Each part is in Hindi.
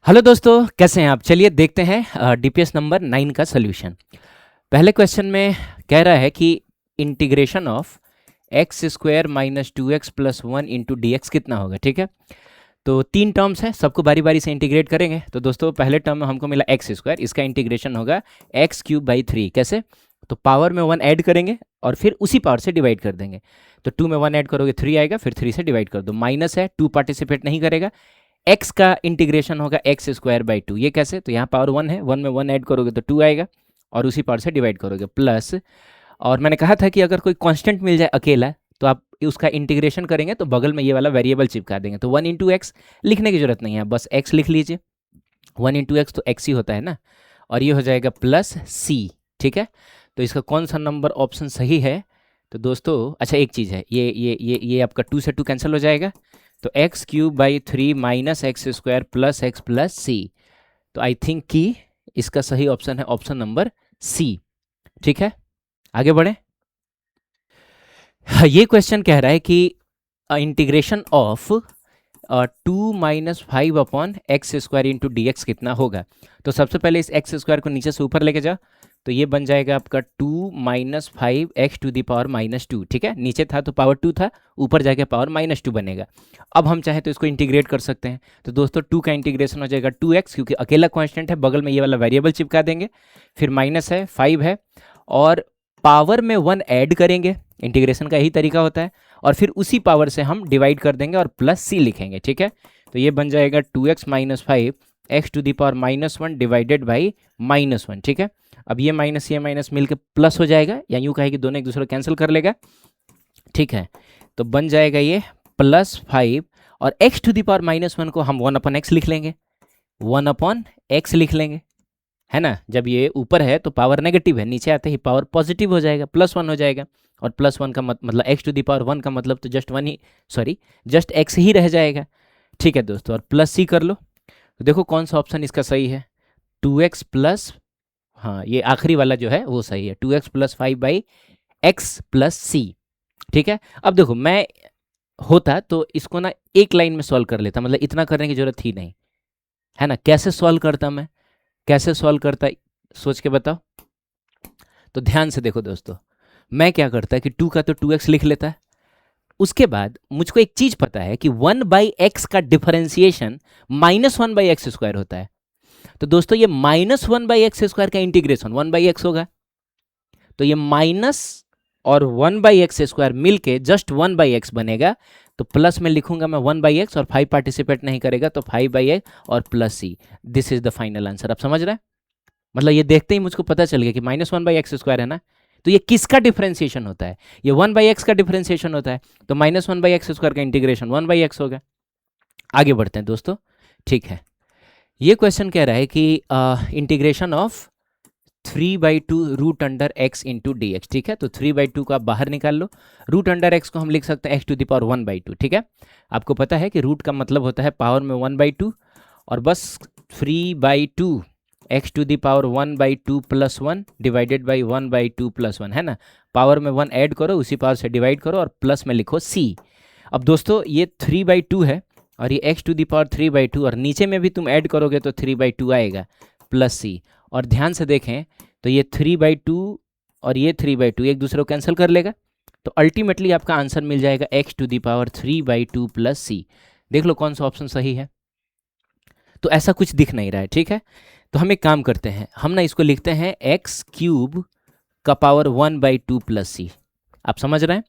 हेलो दोस्तों, कैसे हैं आप? चलिए देखते हैं डीपीएस नंबर 9 का सोल्यूशन। पहले क्वेश्चन में कह रहा है कि integration of x square minus two x plus one into d x कितना होगा। ठीक है, तो तीन टर्म्स हैं, सबको बारी बारी से इंटीग्रेट करेंगे। तो दोस्तों पहले टर्म में हमको मिला एक्स स्क्वायर, इसका इंटीग्रेशन होगा एक्स क्यूब बाई थ्री। कैसे? तो पावर में वन ऐड करेंगे और फिर उसी पावर से डिवाइड कर देंगे। तो टू में वन ऐड करोगे थ्री आएगा, फिर थ्री से डिवाइड कर दो। माइनस है, टू पार्टिसिपेट नहीं करेगा। एक्स का इंटीग्रेशन होगा एक्स स्क्वायर बाई टू। ये कैसे? तो यहाँ पावर वन है, वन में वन ऐड करोगे तो टू आएगा और उसी पावर से डिवाइड करोगे प्लस। और मैंने कहा था कि अगर कोई कांस्टेंट मिल जाए अकेला तो आप उसका इंटीग्रेशन करेंगे तो बगल में ये वाला वेरिएबल चिपका देंगे। तो वन इंटू एक्स लिखने की जरूरत नहीं है, बस एक्स लिख लीजिए। वन इंटू एक्स तो एक्स ही होता है ना, और ये हो जाएगा प्लस सी। ठीक है, तो इसका कौन सा नंबर ऑप्शन सही है? तो दोस्तों अच्छा एक चीज़ है, ये आपका टू से टू कैंसिल हो जाएगा। तो x cube by three minus x square plus x plus c. तो आई थिंक कि इसका सही ऑप्शन है ऑप्शन नंबर सी। ठीक है, आगे बढ़े। ये क्वेश्चन कह रहा है कि integration of two minus five upon x square into d x कितना होगा। तो सबसे पहले इस एक्स स्क्वायर को नीचे से ऊपर लेके जाओ, तो ये बन जाएगा आपका two minus five x to the power minus two. ठीक है, नीचे था तो पावर टू था, ऊपर जाके पावर माइनस टू बनेगा। अब हम चाहे तो इसको इंटीग्रेट कर सकते हैं। तो दोस्तों टू का इंटीग्रेशन हो जाएगा टू एक्स, क्योंकि अकेला कॉन्स्टेंट है, बगल में ये वाला वेरिएबल चिपका देंगे। फिर माइनस है, फाइव है, और पावर में वन ऐड करेंगे। इंटीग्रेशन का यही तरीका होता है। और फिर उसी पावर से हम डिवाइड कर देंगे और प्लस सी लिखेंगे। ठीक है, तो ये बन जाएगा two x minus five x to the power minus one divided by minus one. ठीक है, अब ये माइनस मिलकर प्लस हो जाएगा, या यूँ कहे कि दोनों एक दूसरे को कैंसिल कर लेगा। ठीक है, तो बन जाएगा ये प्लस फाइव, और x to the power minus one को हम वन अपॉन एक्स लिख लेंगे, वन अपॉन एक्स लिख लेंगे, है ना। जब ये ऊपर है तो पावर नेगेटिव है, नीचे आते ही पावर पॉजिटिव हो जाएगा, प्लस वन हो जाएगा। और प्लस वन का मतलब x to the power one का मतलब तो जस्ट वन ही, सॉरी जस्ट एक्स ही रह जाएगा। ठीक है दोस्तों, और प्लस सी कर लो। तो देखो कौन सा ऑप्शन इसका सही है, टू एक्स प्लस, हाँ ये आखिरी वाला जो है वो सही है, two x plus five by x plus c. ठीक है, अब देखो मैं होता तो इसको ना एक लाइन में सॉल्व कर लेता, मतलब इतना करने की जरूरत ही नहीं है ना। कैसे सॉल्व करता मैं, कैसे सॉल्व करता सोच के बताओ। तो ध्यान से देखो दोस्तों, मैं क्या करता है कि टू का तो टू एक्स लिख लेता है। उसके बाद मुझको एक चीज पता है कि वन बाई एक्स का differentiation minus one by x square होता है। तो दोस्तों ये minus one by x square का इंटीग्रेशन वन बाई एक्स होगा। तो ये माइनस और वन बाई एक्स स्क्वायर मिलके जस्ट वन बाई एक्स बनेगा। तो प्लस में लिखूंगा मैं वन बाई एक्स, और फाइव पार्टिसिपेट नहीं करेगा तो फाइव बाई एक्स और plus c. This is the final answer. आप समझ रहे हैं? मतलब ये देखते ही मुझको पता चल गया कि minus one by x square है ना, तो ये किसका डिफरेंशिएशन होता है? ये वन बाई एक्स का डिफरेंशिएशन होता है। तो minus one by x square का इंटीग्रेशन वन बाई एक्स होगा। आगे बढ़ते हैं दोस्तों। ठीक है, ये क्वेश्चन कह रहा है कि integration of three by two root under x into d x. ठीक है, तो थ्री बाई टू को आप बाहर निकाल लो, रूट अंडर एक्स को हम लिख सकते हैं x to the power one by two. ठीक है, आपको पता है कि रूट का मतलब होता है पावर में वन बाई टू, और बस three by two x to the power one by two plus one divided by one by two plus one, है ना। पावर में वन ऐड करो, उसी पावर से डिवाइड करो और प्लस में लिखो सी। अब दोस्तों ये थ्री बाई टू है और ये x to the power three by two, और नीचे में भी तुम ऐड करोगे तो थ्री बाई टू आएगा प्लस सी। और ध्यान से देखें तो ये थ्री बाई टू और ये थ्री बाई टू एक दूसरे को कैंसिल कर लेगा, तो अल्टीमेटली आपका आंसर मिल जाएगा x to the power three by two plus c. देख लो कौन सा ऑप्शन सही है। तो ऐसा कुछ दिख नहीं रहा है। ठीक है, तो हम एक काम करते हैं, हम ना इसको लिखते हैं एक्स क्यूब का power one by two plus c. आप समझ रहे हैं?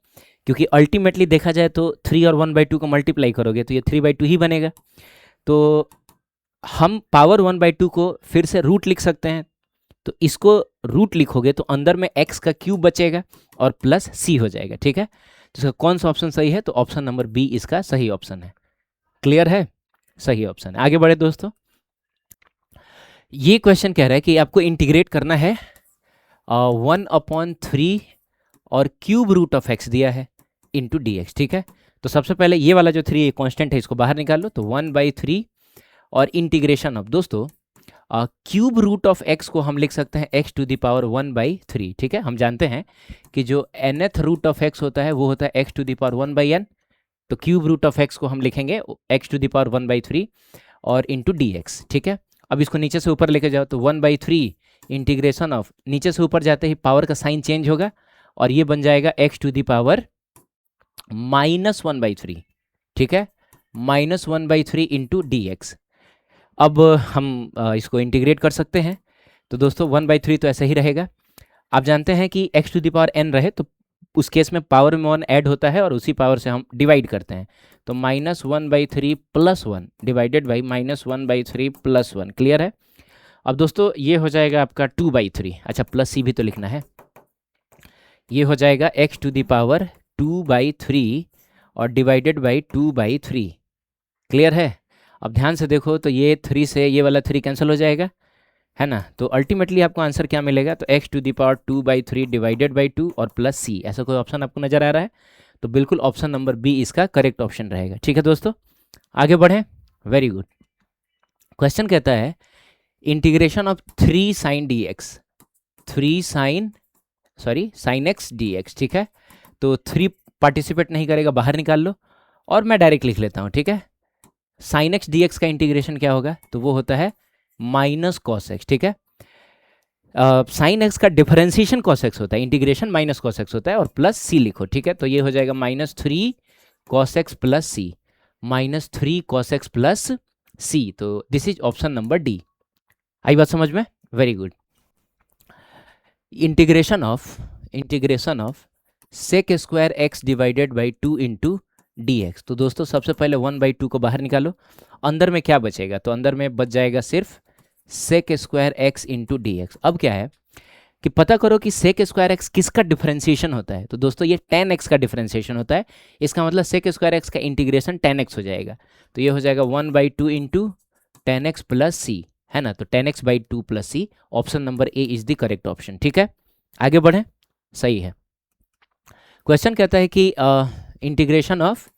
क्योंकि अल्टीमेटली देखा जाए तो थ्री और वन बाई टू को मल्टीप्लाई करोगे तो ये थ्री बाई टू ही बनेगा। तो हम पावर वन बाई टू को फिर से रूट लिख सकते हैं, तो इसको रूट लिखोगे तो अंदर में एक्स का क्यूब बचेगा और प्लस सी हो जाएगा। ठीक है, तो इसका कौन सा ऑप्शन सही है? तो ऑप्शन नंबर बी इसका सही ऑप्शन है। क्लियर है? सही ऑप्शन है। आगे बढ़े दोस्तों। ये क्वेश्चन कह रहा है कि आपको इंटीग्रेट करना है वन अपॉन थ्री और क्यूब रूट ऑफ एक्स दिया है इंटू डी एक्स। ठीक है, तो सबसे पहले ये वाला जो थ्री कॉन्स्टेंट है इसको बाहर निकाल लो, तो वन बाई थ्री और इंटीग्रेशन ऑफ दोस्तों क्यूब रूट ऑफ एक्स को हम लिख सकते हैं x to the power one by three. ठीक है, हम जानते हैं कि जो nth रूट ऑफ एक्स होता है वो होता है x to the power one by n. तो क्यूब रूट ऑफ एक्स को हम लिखेंगे x to the power one by three, और इंटू डी एक्स, ठीक है। अब इसको नीचे से ऊपर लेके जाओ तो 1/3 इंटीग्रेशन ऑफ, नीचे से ऊपर जाते ही पावर का साइन चेंज होगा और ये बन जाएगा x टू द पावर -1/3, ठीक है, -1/3 इंटू डी एक्स। अब हम इसको इंटीग्रेट कर सकते हैं। तो दोस्तों 1/3 तो ऐसा ही रहेगा। आप जानते हैं कि x to the power n रहे तो उस केस में पावर में 1 ऐड होता है और उसी पावर से हम डिवाइड करते हैं। तो -1/3 + 1 डिवाइडेड बाई -1/3 + 1, क्लियर है। अब दोस्तों ये हो जाएगा आपका 2/3, अच्छा प्लस सी भी तो लिखना है। ये हो जाएगा x टू द पावर 2/3 और डिवाइडेड बाई 2/3, क्लियर है। अब ध्यान से देखो तो ये 3 से ये वाला 3 कैंसिल हो जाएगा, है ना। तो अल्टीमेटली आपको आंसर क्या मिलेगा, तो x to the power 2/3 divided by 2 और प्लस सी, ऐसा कोई ऑप्शन आपको नजर आ रहा है? तो बिल्कुल ऑप्शन नंबर बी इसका करेक्ट ऑप्शन रहेगा। ठीक है दोस्तों, आगे बढ़ें। Very good. क्वेश्चन कहता है integration of 3 sin dx, 3 sin x dx, ठीक है। तो 3 पार्टिसिपेट नहीं करेगा, बाहर निकाल लो और मैं डायरेक्ट लिख लेता हूँ, ठीक है। sin x dx का इंटीग्रेशन क्या होगा, तो वो होता है माइनस कॉस एक्स, ठीक है। साइन एक्स का डिफरेंशिएशन कॉस एक्स होता है, इंटीग्रेशन माइनस कॉस एक्स होता है और प्लस सी लिखो, ठीक है। तो ये हो जाएगा -3 cos x plus c, -3 cos x plus c. तो this is option number D. आई बात समझ में? Very good. Integration of sec square x divided by 2 into d x. तो दोस्तों सबसे पहले 1/2 को बाहर निकालो, अंदर में क्या बचेगा, तो अंदर में बच जाएगा सिर्फ sec square x into d x. अब क्या है कि पता करो कि sec स्क्वायर x किसका डिफरेंशिएशन होता है, तो दोस्तों ये tan x का डिफरेंशिएशन होता है। इसका मतलब sec स्क्वायर x का इंटीग्रेशन tan x हो जाएगा। तो ये हो जाएगा 1/2 into tan x plus c, है ना। तो tan x/2 plus c, option number A is the correct option, ठीक है। आगे बढ़ें, सही है। क्वेश्चन कहता है कि integration of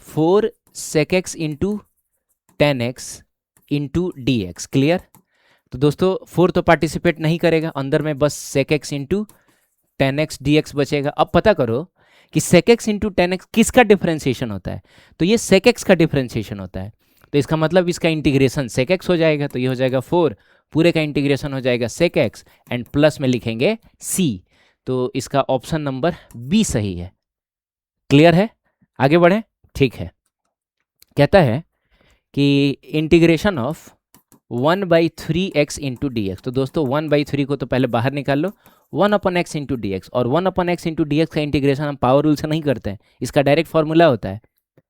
4 sec x into tan x into d x, clear. तो दोस्तों 4 तो पार्टिसिपेट नहीं करेगा, अंदर में बस sec x into tan x dx बचेगा। अब पता करो कि sec x into tan x किसका डिफरेंशिएशन होता है, तो ये sec x का डिफरेंशिएशन होता है। तो इसका मतलब इसका इंटीग्रेशन sec x हो जाएगा। तो ये हो जाएगा 4, पूरे का इंटीग्रेशन हो जाएगा sec x एंड प्लस में लिखेंगे c। तो इसका ऑप्शन नंबर बी सही है, क्लियर है। आगे बढ़ें, ठीक है। कहता है कि integration of 1/3x into d x. तो दोस्तों 1/3 को तो पहले बाहर निकाल लो, 1/x इंटू डी एक्स, और 1/x इंटू डी एक्स का इंटीग्रेशन हम पावर रूल से नहीं करते हैं, इसका डायरेक्ट फॉर्मूला होता है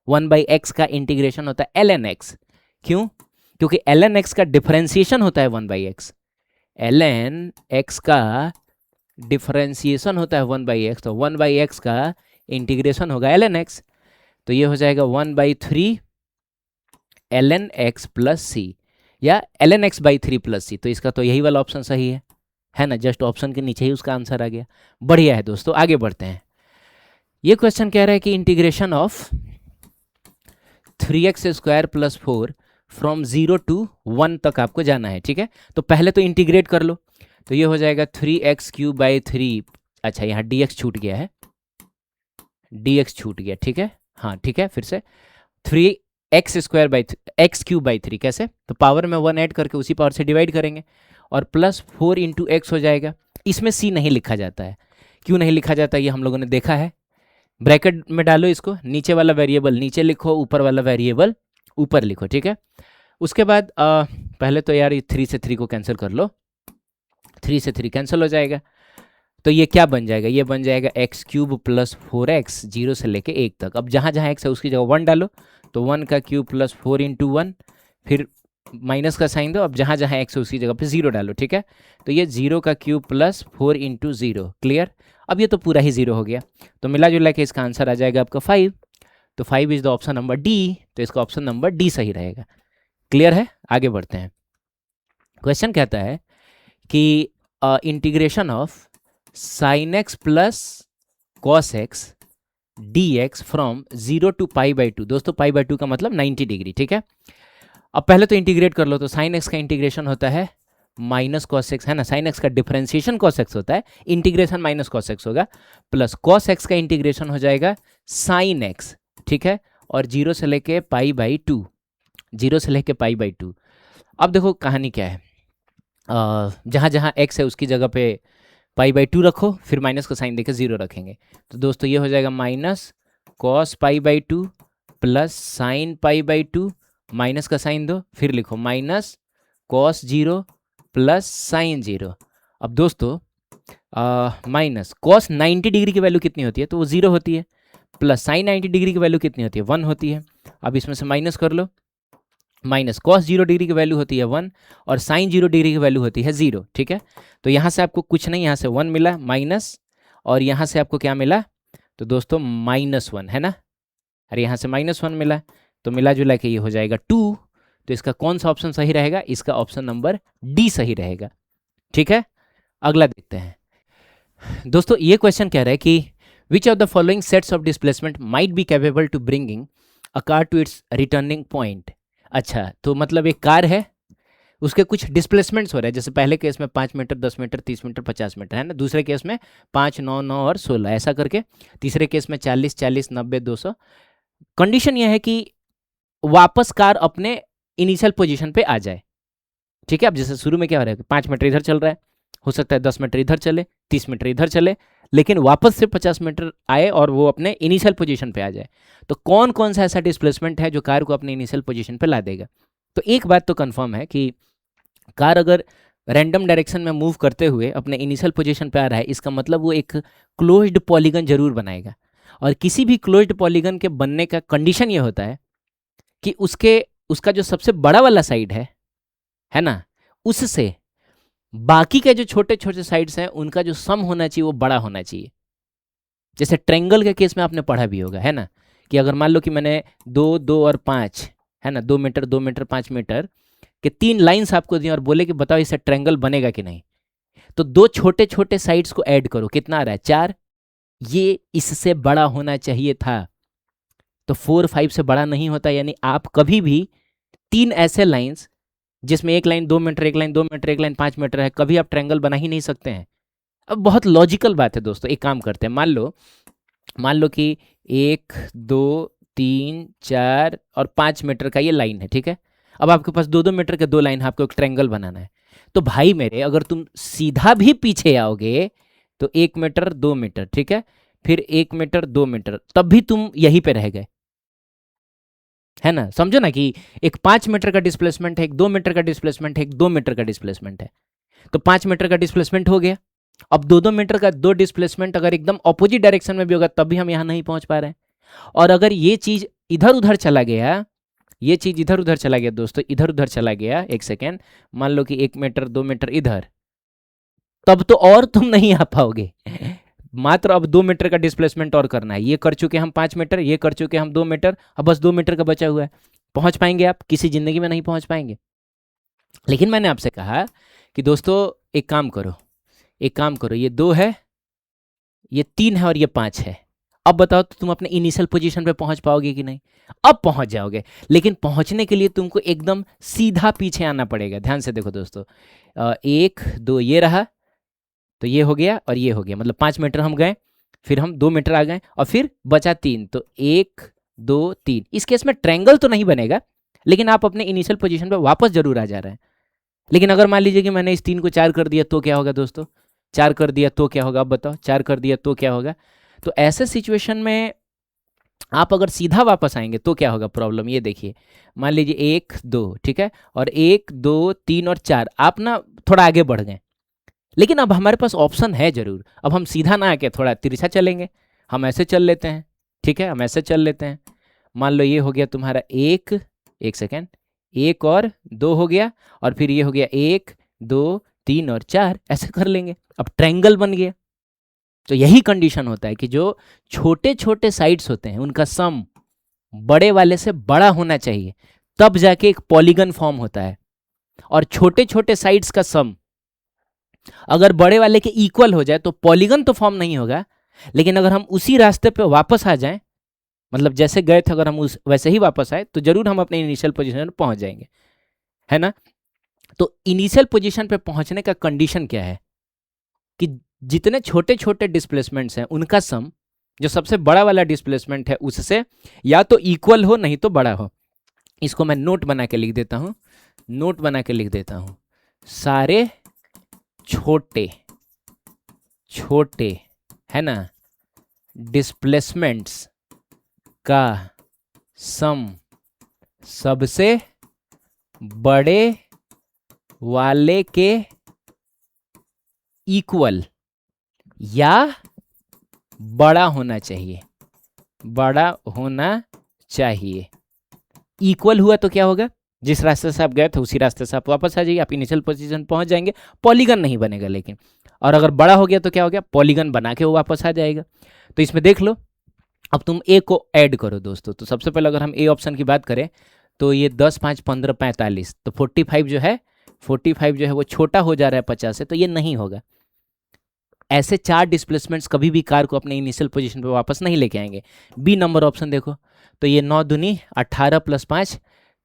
1/x का इंटीग्रेशन होता है ln x। क्यों? क्योंकि ln x का डिफरेंशिएशन होता है 1/x, ln x का डिफरेंशिएशन होता है 1/x, तो 1/x का इंटीग्रेशन होगा ln x। तो ये हो जाएगा 1/3 ln x प्लस सी, या ln x/3 प्लस सी। तो इसका तो यही वाला ऑप्शन सही है ना, जस्ट ऑप्शन के नीचे ही उसका आंसर आ गया। बढ़िया है दोस्तों, आगे बढ़ते हैं। ये क्वेश्चन कह रहा है कि integration of 3x square plus 4 from 0 to 1 तक आपको जाना है, ठीक है। तो पहले तो इंटीग्रेट कर लो, तो ये हो जाएगा 3x³ 3, अच्छा यहाँ dx छूट गया है, dx छूट गया, ठीक है। हाँ ठीक है, फिर से 3x³ कैसे, तो पावर में 1 ऐड करके उसी पावर से डिवाइड करेंगे और प्लस 4 इंटू एक्स हो जाएगा। इसमें c नहीं लिखा जाता है, क्यों नहीं लिखा जाता ये हम लोगों ने देखा है। ब्रैकेट में डालो इसको, नीचे वाला वेरिएबल नीचे लिखो, ऊपर वाला वेरिएबल ऊपर लिखो, ठीक है। उसके बाद पहले तो यार 3 से 3 को कैंसिल कर लो, 3 से 3 कैंसिल हो जाएगा। तो ये क्या बन जाएगा, ये बन जाएगा x³ प्लस 4x 0 से लेके 1 तक। अब जहाँ जहाँ x है उसकी जगह 1 डालो, तो 1 का क्यूब प्लस 4 इंटू 1, फिर माइनस का साइन दो। अब जहाँ जहाँ x है उसकी जगह पे 0 डालो, ठीक है। तो ये 0 का क्यूब प्लस 4 इंटू 0, क्लियर। अब ये तो पूरा ही 0 हो गया, तो मिला जुला के इसका आंसर आ जाएगा आपका 5। तो 5 is the option number D, तो इसका ऑप्शन नंबर डी सही रहेगा, क्लियर है। आगे बढ़ते हैं। क्वेश्चन कहता है कि integration of sin x plus cos x dx from 0 to π/2। दोस्तों π/2 का मतलब 90 डिग्री, ठीक है। अब पहले तो इंटीग्रेट कर लो, तो sin x का इंटीग्रेशन होता है माइनस cos x, है ना। sin x का डिफरेंशिएशन cos x होता है, इंटीग्रेशन माइनस cos x होगा, प्लस cos x का इंटीग्रेशन हो जाएगा sin x, ठीक है। और 0 से लेके π/2, 0 से लेके π/2। अब देखो कहानी क्या है, जहाँ जहाँ x है उसकी जगह पे π/2 रखो, फिर माइनस का साइन देके 0 रखेंगे। तो दोस्तों ये हो जाएगा minus cos π/2 plus sine π/2, minus का साइन दो, फिर लिखो माइनस cos 0 प्लस साइन 0। अब दोस्तों माइनस cos 90 डिग्री की वैल्यू कितनी होती है, तो वो 0 होती है, प्लस साइन 90 डिग्री की वैल्यू कितनी होती है, 1 होती है। अब इसमें से माइनस कर लो, माइनस cos 0 डिग्री की वैल्यू होती है 1 और साइन 0 डिग्री की वैल्यू होती है 0, ठीक है। तो यहाँ से आपको कुछ नहीं, यहाँ से 1 मिला माइनस, और यहाँ से आपको क्या मिला, तो दोस्तों -1 है ना, अरे यहाँ से -1 मिला, तो मिला जुला के ये हो जाएगा 2। तो इसका कौन सा ऑप्शन सही रहेगा, इसका ऑप्शन नंबर डी सही रहेगा, ठीक है। अगला देखते हैं दोस्तों, ये क्वेश्चन कह रहा है कि which of the following sets of displacement might be capable to bringing a car to its returning point. अच्छा, तो मतलब एक कार है, उसके कुछ डिस्प्लेसमेंट्स हो रहे हैं, जैसे पहले केस में 5 मीटर, 10 मीटर, 30 मीटर, 50 मीटर है ना, दूसरे केस में 5, 9, 9 और 16 ऐसा करके, तीसरे केस में 40, 40, 90, 200। कंडीशन यह है कि वापस कार अपने इनिशियल पोजीशन पे आ जाए, ठीक है। अब जैसे शुरू में क्या हो रहा है, 5 मीटर इधर चल रहा है, हो सकता है 10 मीटर इधर चले, 30 मीटर इधर चले, लेकिन वापस से 50 मीटर आए और वो अपने इनिशियल पोजीशन पे आ जाए। तो कौन कौन सा ऐसा डिस्प्लेसमेंट है जो कार को अपने इनिशियल पोजीशन पे ला देगा। तो एक बात तो कंफर्म है कि कार अगर रैंडम डायरेक्शन में मूव करते हुए अपने इनिशियल पोजीशन पे आ रहा है, इसका मतलब वो एक क्लोज्ड पॉलीगन जरूर बनाएगा। और किसी भी क्लोज्ड पॉलीगन के बनने का कंडीशन ये होता है कि उसका जो सबसे बड़ा वाला साइड है ना, उससे बाकी के जो छोटे छोटे साइड्स हैं उनका जो सम होना चाहिए वो बड़ा होना चाहिए। जैसे ट्रायंगल के केस में आपने पढ़ा भी होगा, है ना, कि अगर मान लो कि मैंने 2, 2 और 5 है ना, 2 मीटर, 2 मीटर, 5 मीटर के 3 लाइंस आपको दी और बोले कि बताओ इससे ट्रायंगल बनेगा कि नहीं। तो 2 छोटे छोटे साइड्स को ऐड करो, कितना आ रहा है, 4। ये इससे बड़ा होना चाहिए था, तो 4, 5 से बड़ा नहीं होता। यानी आप कभी भी 3 ऐसे लाइंस जिसमें एक लाइन 2 मीटर, एक लाइन 2 मीटर, एक लाइन 5 मीटर है, कभी आप ट्रायंगल बना ही नहीं सकते हैं। अब बहुत लॉजिकल बात है दोस्तों, एक काम करते हैं, मान लो कि 1, 2, 3, 4 और 5 मीटर का ये लाइन है, ठीक है। अब आपके पास 2-2 मीटर के 2 लाइन है, आपको एक ट्रायंगल बनाना है। तो भाई मेरे, अगर तुम सीधा भी पीछे आओगे तो 1 मीटर 2 मीटर, ठीक है, फिर 1 मीटर 2 मीटर, तब भी तुम यहीं पे रह गए, है ना। समझो ना कि एक 5 मीटर का डिस्प्लेसमेंट है, एक 2 मीटर का डिस्प्लेसमेंट है, एक 2 मीटर का डिस्प्लेसमेंट है। तो 5 मीटर का डिस्प्लेसमेंट हो गया। अब 2-2 मीटर का 2 डिस्प्लेसमेंट अगर एकदम ऑपोजिट डायरेक्शन में भी होगा तब भी हम यहाँ नहीं पहुंच पा रहे हैं। और अगर ये चीज इधर उधर चला गया, ये चीज इधर उधर चला गया दोस्तों, इधर उधर चला गया, एक सेकेंड, मान लो कि 1 मीटर 2 मीटर इधर, तब तो और तुम नहीं आ पाओगे। मात्र अब 2 मीटर का डिस्प्लेसमेंट और करना है। ये कर चुके हम 5 मीटर, ये कर चुके हम 2 मीटर, अब बस 2 मीटर का बचा हुआ है। पहुंच पाएंगे आप? किसी जिंदगी में नहीं पहुंच पाएंगे। लेकिन मैंने आपसे कहा कि दोस्तों एक काम करो, ये 2 है, ये 3 है और ये 5 है। अब बताओ तो तुम अपने इनिशियल पोजीशन पे पहुंच पाओगे कि नहीं? अब पहुंच जाओगे, लेकिन पहुंचने के लिए तुमको एकदम सीधा पीछे आना पड़ेगा। ध्यान से देखो दोस्तों, 1, 2 ये रहा, तो ये हो गया और ये हो गया, मतलब 5 मीटर हम गए, फिर हम 2 मीटर आ गए और फिर बचा 3, तो 1, 2, 3। इस केस में ट्रायंगल तो नहीं बनेगा, लेकिन आप अपने इनिशियल पोजीशन पे वापस जरूर आ जा रहे हैं। लेकिन अगर मान लीजिए कि मैंने इस 3 को 4 कर दिया तो क्या होगा दोस्तों? 4 कर दिया तो क्या होगा? अब बताओ, 4 कर दिया तो क्या होगा? तो ऐसे सिचुएशन में आप अगर सीधा वापस आएंगे तो क्या होगा प्रॉब्लम, ये देखिए। मान लीजिए 1, 2, ठीक है, और 1, 2, 3 और 4 आप ना थोड़ा आगे बढ़ गए, लेकिन अब हमारे पास ऑप्शन है जरूर। अब हम सीधा ना आके थोड़ा तिरछा चलेंगे, हम ऐसे चल लेते हैं, ठीक है, हम ऐसे चल लेते हैं। मान लो ये हो गया तुम्हारा 1 सेकेंड, 1 और 2 हो गया, और फिर ये हो गया 1, 2, 3 और 4, ऐसे कर लेंगे, अब ट्रायंगल बन गया। तो यही कंडीशन होता है कि जो छोटे छोटे साइड्स होते हैं उनका सम बड़े वाले से बड़ा होना चाहिए, तब जाके एक पॉलीगन फॉर्म होता है। और छोटे छोटे साइड्स का सम अगर बड़े वाले के इक्वल हो जाए तो पॉलीगन तो फॉर्म नहीं होगा, लेकिन अगर हम उसी रास्ते पे वापस आ जाएं, मतलब जैसे गए थे अगर हम वैसे ही वापस आए, तो जरूर हम अपने इनिशियल पोजीशन पर पहुंच जाएंगे, है ना। तो इनिशियल पोजीशन पे पहुंचने का कंडीशन क्या है कि जितने छोटे छोटे डिस्प्लेसमेंट्स हैं उनका सम जो सबसे बड़ा वाला डिस्प्लेसमेंट है उससे या तो इक्वल हो नहीं तो बड़ा हो। इसको मैं नोट बना के लिख देता हूँ, नोट बना के लिख देता हूँ, सारे छोटे छोटे है ना डिस्प्लेसमेंट्स का सम सबसे बड़े वाले के इक्वल या बड़ा होना चाहिए, बड़ा होना चाहिए। इक्वल हुआ तो क्या होगा, जिस रास्ते से आप गए थे उसी रास्ते से आप वापस आ जाइए, आप इनिशियल पोजीशन पहुंच जाएंगे, पॉलीगन नहीं बनेगा लेकिन। और अगर बड़ा हो गया तो क्या हो गया, पॉलीगन बना के वो वापस आ जाएगा। तो इसमें देख लो, अब तुम ए को ऐड करो दोस्तों। तो सबसे पहले अगर हम ए ऑप्शन की बात करें तो ये 10 5 15 45, तो 45 जो है, 45 जो है वो छोटा हो जा रहा है 50 से, तो ये नहीं होगा। ऐसे 4 डिस्प्लेसमेंट्स कभी भी कार को अपने इनिशियल पोजीशन पे वापस नहीं लेके आएंगे। बी नंबर ऑप्शन देखो, तो ये 9 दूनी 18 + 5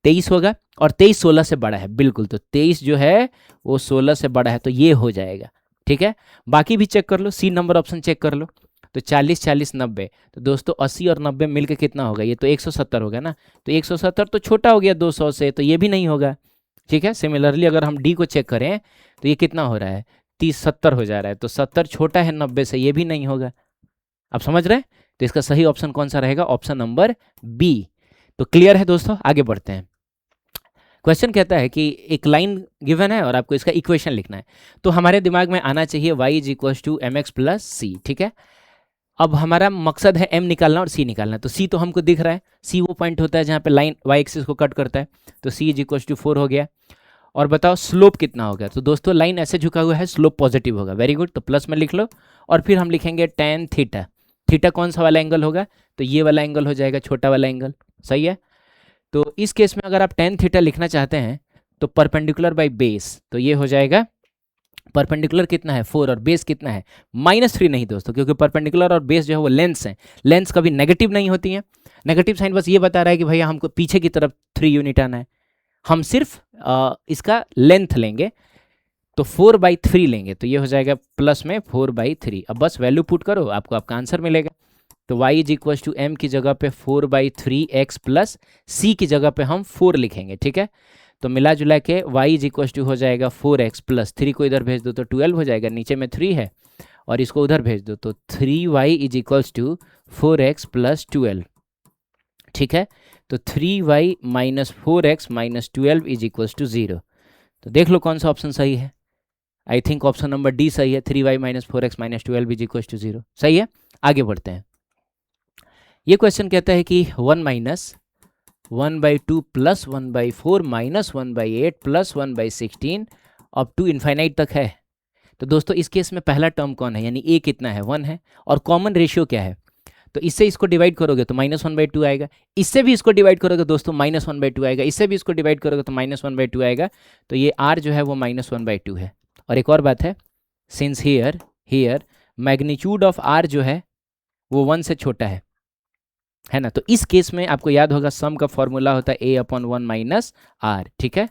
23 होगा, और 23 16 से बड़ा है बिल्कुल, तो 23 जो है वो 16 से बड़ा है, तो ये हो जाएगा। ठीक है, बाकी भी चेक कर लो, सी नंबर ऑप्शन चेक कर लो। तो 40 40 90, तो दोस्तों 80 और 90 मिलकर कितना होगा, ये तो 170 होगा ना। तो 170 तो छोटा हो गया 200 से, तो ये भी नहीं होगा। ठीक है, सिमिलरली अगर हम डी को चेक करें तो ये कितना हो रहा है, 30 70 हो जा रहा है, तो 70 छोटा है 90 से, ये भी नहीं होगा। आप समझ रहे हैं, तो इसका सही ऑप्शन कौन सा रहेगा, ऑप्शन नंबर बी। तो क्लियर है दोस्तों, आगे बढ़ते हैं। क्वेश्चन कहता है कि एक लाइन गिवन है और आपको इसका इक्वेशन लिखना है। तो हमारे दिमाग में आना चाहिए y = mx + c। ठीक है, अब हमारा मकसद है m निकालना और c निकालना। तो c तो हमको दिख रहा है, c वो पॉइंट होता है जहाँ पे लाइन y एक्सिस को कट करता है, तो c = 4 हो गया। और बताओ स्लोप कितना होगा, तो दोस्तों लाइन ऐसे झुका हुआ है, स्लोप पॉजिटिव होगा। वेरी गुड, तो प्लस में लिख लो, और फिर हम लिखेंगे tan थीटा। थीटा कौन सा वाला एंगल होगा, तो ये वाला एंगल हो जाएगा, छोटा वाला एंगल। सही है, तो इस केस में अगर आप tan थीटा लिखना चाहते हैं तो परपेंडिकुलर बाई बेस, तो ये हो जाएगा, परपेंडिकुलर कितना है 4 और बेस कितना है -3 नहीं दोस्तों, क्योंकि परपेंडिकुलर और बेस जो है वो लेंस है, लेंस कभी नेगेटिव नहीं होती है। नेगेटिव साइन बस ये बता रहा है कि भैया हमको पीछे की तरफ 3 यूनिट आना है, हम सिर्फ इसका लेंथ लेंगे, तो 4/3 लेंगे, तो ये हो जाएगा प्लस में 4/3। अब बस वैल्यू पुट करो, आपको आपका आंसर मिलेगा। तो y = m की जगह पे 4/3x + c की जगह पे हम 4 लिखेंगे। ठीक है, तो मिला जुला के y = हो जाएगा 4x + 3 को इधर भेज दो तो 12 हो जाएगा, नीचे में 3 है, और इसको उधर भेज दो तो 3y = 4x + 12। ठीक है, तो 3y - 4x - 12 = 0। तो देख लो कौन सा ऑप्शन सही है। I think option number D सही है, 3y - 4x - 12 = 0। सही है, आगे बढ़ते हैं। ये क्वेश्चन कहता है कि 1 - 1/2 + 1/4 - 1/8 + 1/16 अप टू इनफाइनाइट तक है। तो दोस्तों इस केस में पहला टर्म कौन है, यानी a कितना है 1 है, और कॉमन रेशियो क्या है, तो इससे इसको डिवाइड करोगे तो -1/2 आएगा, इससे भी इसको डिवाइड करोगे दोस्तों -1/2 आएगा, इससे भी इसको डिवाइड करोगे तो -1/2 आएगा। तो ये r जो है वो -1/2 है। और एक और बात है, since here magnitude of r जो है वो 1 से छोटा है ना, तो इस केस में आपको याद होगा सम का फॉर्मूला होता है a/1 - r। ठीक है,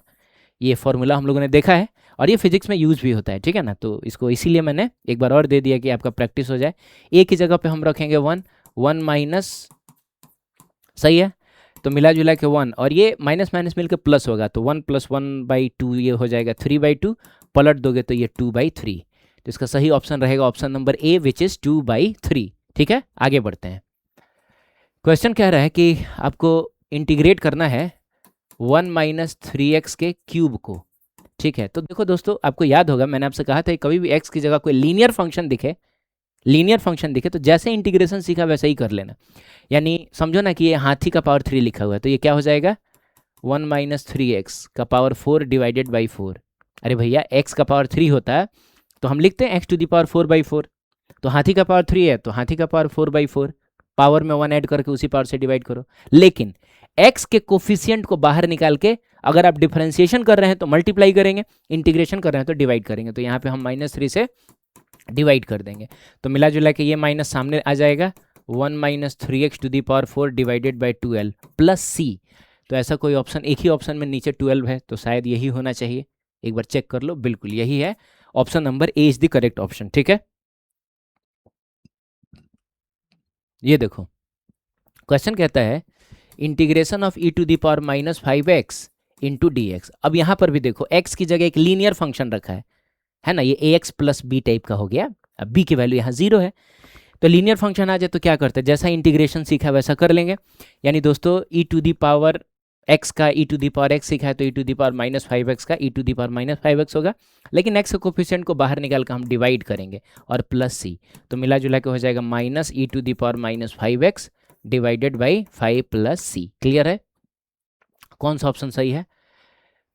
ये फॉर्मूला हम लोगों ने देखा है और ये फिजिक्स में यूज भी होता है। ठीक है ना, तो इसको इसीलिए मैंने एक बार और दे दिया कि आपका प्रैक्टिस हो जाए। a की जगह पे हम रखेंगे 1 1 माइनस, सही है, तो मिला जुला के 1, और ये माइनस माइनस मिलकर प्लस होगा, तो 1 + 1/2 ये हो जाएगा 3/2, पलट दोगे तो ये 2/3। तो इसका सही ऑप्शन रहेगा option number A, which is 2/3। ठीक है, आगे बढ़ते हैं। क्वेश्चन कह रहा है कि आपको इंटीग्रेट करना है 1 - 3x के क्यूब को। ठीक है, तो देखो दोस्तों आपको याद होगा मैंने आपसे कहा था कभी भी x की जगह कोई लीनियर फंक्शन दिखे तो जैसे इंटीग्रेशन सीखा वैसे ही कर लेना। यानी समझो ना कि ये हाथी का पावर 3 लिखा हुआ है, तो ये क्या हो जाएगा 1 - 3x का पावर 4 डिवाइडेड बाई 4। अरे भैया x का पावर 3 होता है तो हम लिखते हैं x⁴ 4/4, तो हाथी का पावर 3 है तो हाथी का पावर 4/4, पावर में 1 ऐड करके उसी पावर से डिवाइड करो। लेकिन x के कोफिशिएंट को बाहर निकाल के अगर आप डिफरेंशिएशन कर रहे हैं तो मल्टीप्लाई करेंगे, इंटीग्रेशन कर रहे हैं तो डिवाइड करेंगे, तो यहाँ पे हम -3 से डिवाइड कर देंगे, तो मिला जुला के ये माइनस सामने आ जाएगा 1 - 3x⁴ 4 divided by 12 plus c. तो ऐसा कोई ऑप्शन, एक ही ऑप्शन में नीचे 12 है तो शायद यही होना चाहिए, एक बार चेक कर लो, बिल्कुल यही है, option number A is the correct option. ठीक है, ये देखो क्वेश्चन कहता है integration of e to the power minus 5x into d x. अब यहाँ पर भी देखो x की जगह एक लीनियर फंक्शन रखा है ना, ये ए एक्स प्लस बी टाइप का हो गया। अब b की वैल्यू यहाँ 0 है, तो लीनियर फंक्शन आ जाए तो क्या करते हैं, जैसा इंटीग्रेशन सीखा वैसा कर लेंगे। यानी दोस्तों e to the power x का e to the power x सीखा है तो e to the power minus 5x का e to the power minus 5x होगा, लेकिन x के कोफिशिएंट को बाहर निकाल कर हम डिवाइड करेंगे और प्लस c, तो मिला जुला के हो जाएगा minus e to the power minus 5x divided by 5 plus c। Clear है, कौन सा ऑप्शन सही है?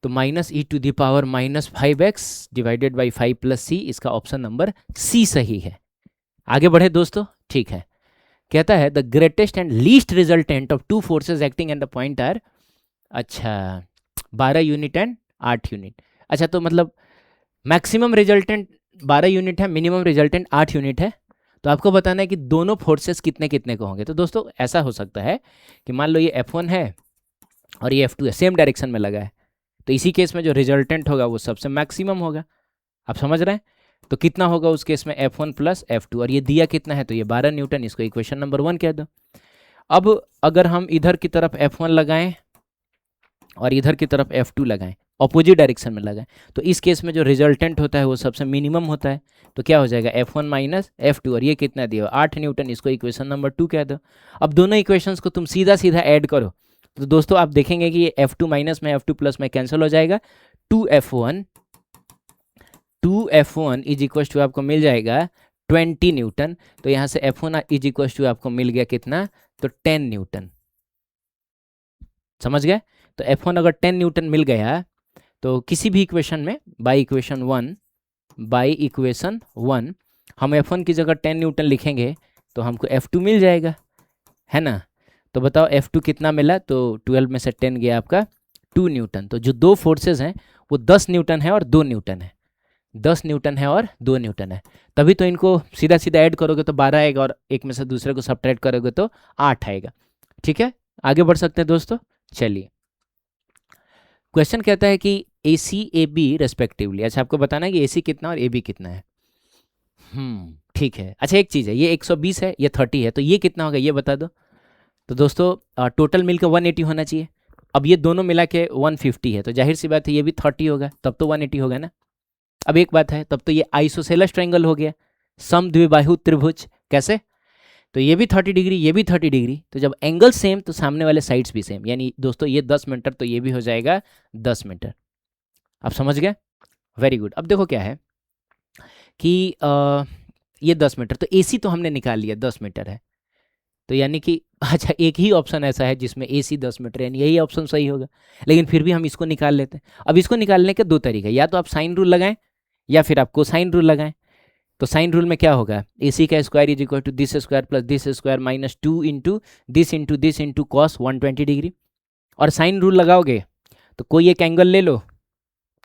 तो minus e to the power minus 5x divided by 5 plus c, इसका ऑप्शन नंबर c सही है। आगे बढ़े दोस्तों, ठीक है। कहता है the greatest and least resultant of two forces acting at the point are, अच्छा 12 यूनिट एंड 8 यूनिट। अच्छा तो मतलब मैक्सिमम रिजल्टेंट 12 यूनिट है, मिनिमम रिजल्टेंट 8 यूनिट है, तो आपको बताना है कि दोनों फोर्सेस कितने कितने को होंगे। तो दोस्तों ऐसा हो सकता है कि मान लो ये F1 है और ये F2 है, सेम डायरेक्शन में लगा है, तो इसी केस में जो रिजल्टेंट होगा वो सबसे मैक्सिमम होगा। आप समझ रहे हैं? तो कितना होगा उस केस में F1 प्लस F2, और ये दिया कितना है तो ये 12 न्यूटन, इसको इक्वेशन नंबर 1 कह दो। अब अगर हम इधर की तरफ F1 लगाएं और इधर की तरफ F2 लगाएं, ऑपोजिट डायरेक्शन में लगाएं, तो इस केस में जो रिजल्टेंट होता है वो सबसे मिनिमम होता है, तो क्या हो जाएगा F1 माइनस F2, और ये कितना दिया 8 न्यूटन, इसको इक्वेशन नंबर 2 कह दो। अब दोनों इक्वेशंस को तुम सीधा सीधा ऐड करो, तो दोस्तों आप देखेंगे कि ये F2 माइनस में F2 प्लस में कैंसिल हो जाएगा, 2F1 इज इक्वल टू आपको मिल जाएगा 20 न्यूटन, तो यहाँ से F1 इज इक्वल टू आपको मिल गया कितना, तो 10 न्यूटन। समझ गए? तो F1 अगर 10 न्यूटन मिल गया तो किसी भी इक्वेशन में बाई इक्वेशन 1 हम F1 की जगह 10 न्यूटन लिखेंगे तो हमको F2 मिल जाएगा, है ना। तो बताओ F2 कितना मिला, तो 12 में से 10 गया आपका 2 न्यूटन। तो जो दो फोर्सेज हैं वो 10 न्यूटन है और 2 न्यूटन है, 10 न्यूटन है और 2 न्यूटन है, तभी तो इनको सीधा सीधा ऐड करोगे तो 12 आएगा और एक में से दूसरे को सब्ट्रैक्ट करोगे तो 8 आएगा। ठीक है, आगे बढ़ सकते हैं दोस्तों। चलिए क्वेश्चन कहता है कि AC AB रेस्पेक्टिवली, अच्छा आपको बताना है कि AC कितना और AB कितना है। ठीक है। अच्छा एक चीज़ है, ये 120 है, ये 30 है, तो ये कितना होगा ये बता दो। तो दोस्तों टोटल मिलकर 180 होना चाहिए। अब ये दोनों मिला के 150 है, तो जाहिर सी बात है ये भी 30 होगा, तब तो 180 होगा ना। अब एक बात है, तब तो ये आइसोसेलेस ट्रायंगल हो गया, समद्विबाहु त्रिभुज। कैसे? तो ये भी 30 डिग्री, ये भी 30 डिग्री, तो जब एंगल सेम तो सामने वाले साइड्स भी सेम, यानी दोस्तों ये 10 मीटर तो ये भी हो जाएगा 10 मीटर। आप समझ गए? Very good. अब देखो क्या है कि ये 10 मीटर, तो AC तो हमने निकाल लिया 10 मीटर है, तो यानी कि अच्छा एक ही ऑप्शन ऐसा है जिसमें AC 10 मीटर, यानी यही ऑप्शन सही होगा, लेकिन फिर भी हम इसको निकाल लेते हैं। अब इसको निकालने के दो तरीके, या तो आप साइन रूल लगाएं या फिर आप कोसाइन रूल लगाएं। तो साइन रूल में क्या होगा, AC का square is equal to this square plus this square minus 2 into this into cos 120 degree. और साइन रूल लगाओगे तो कोई एक एंगल ले लो,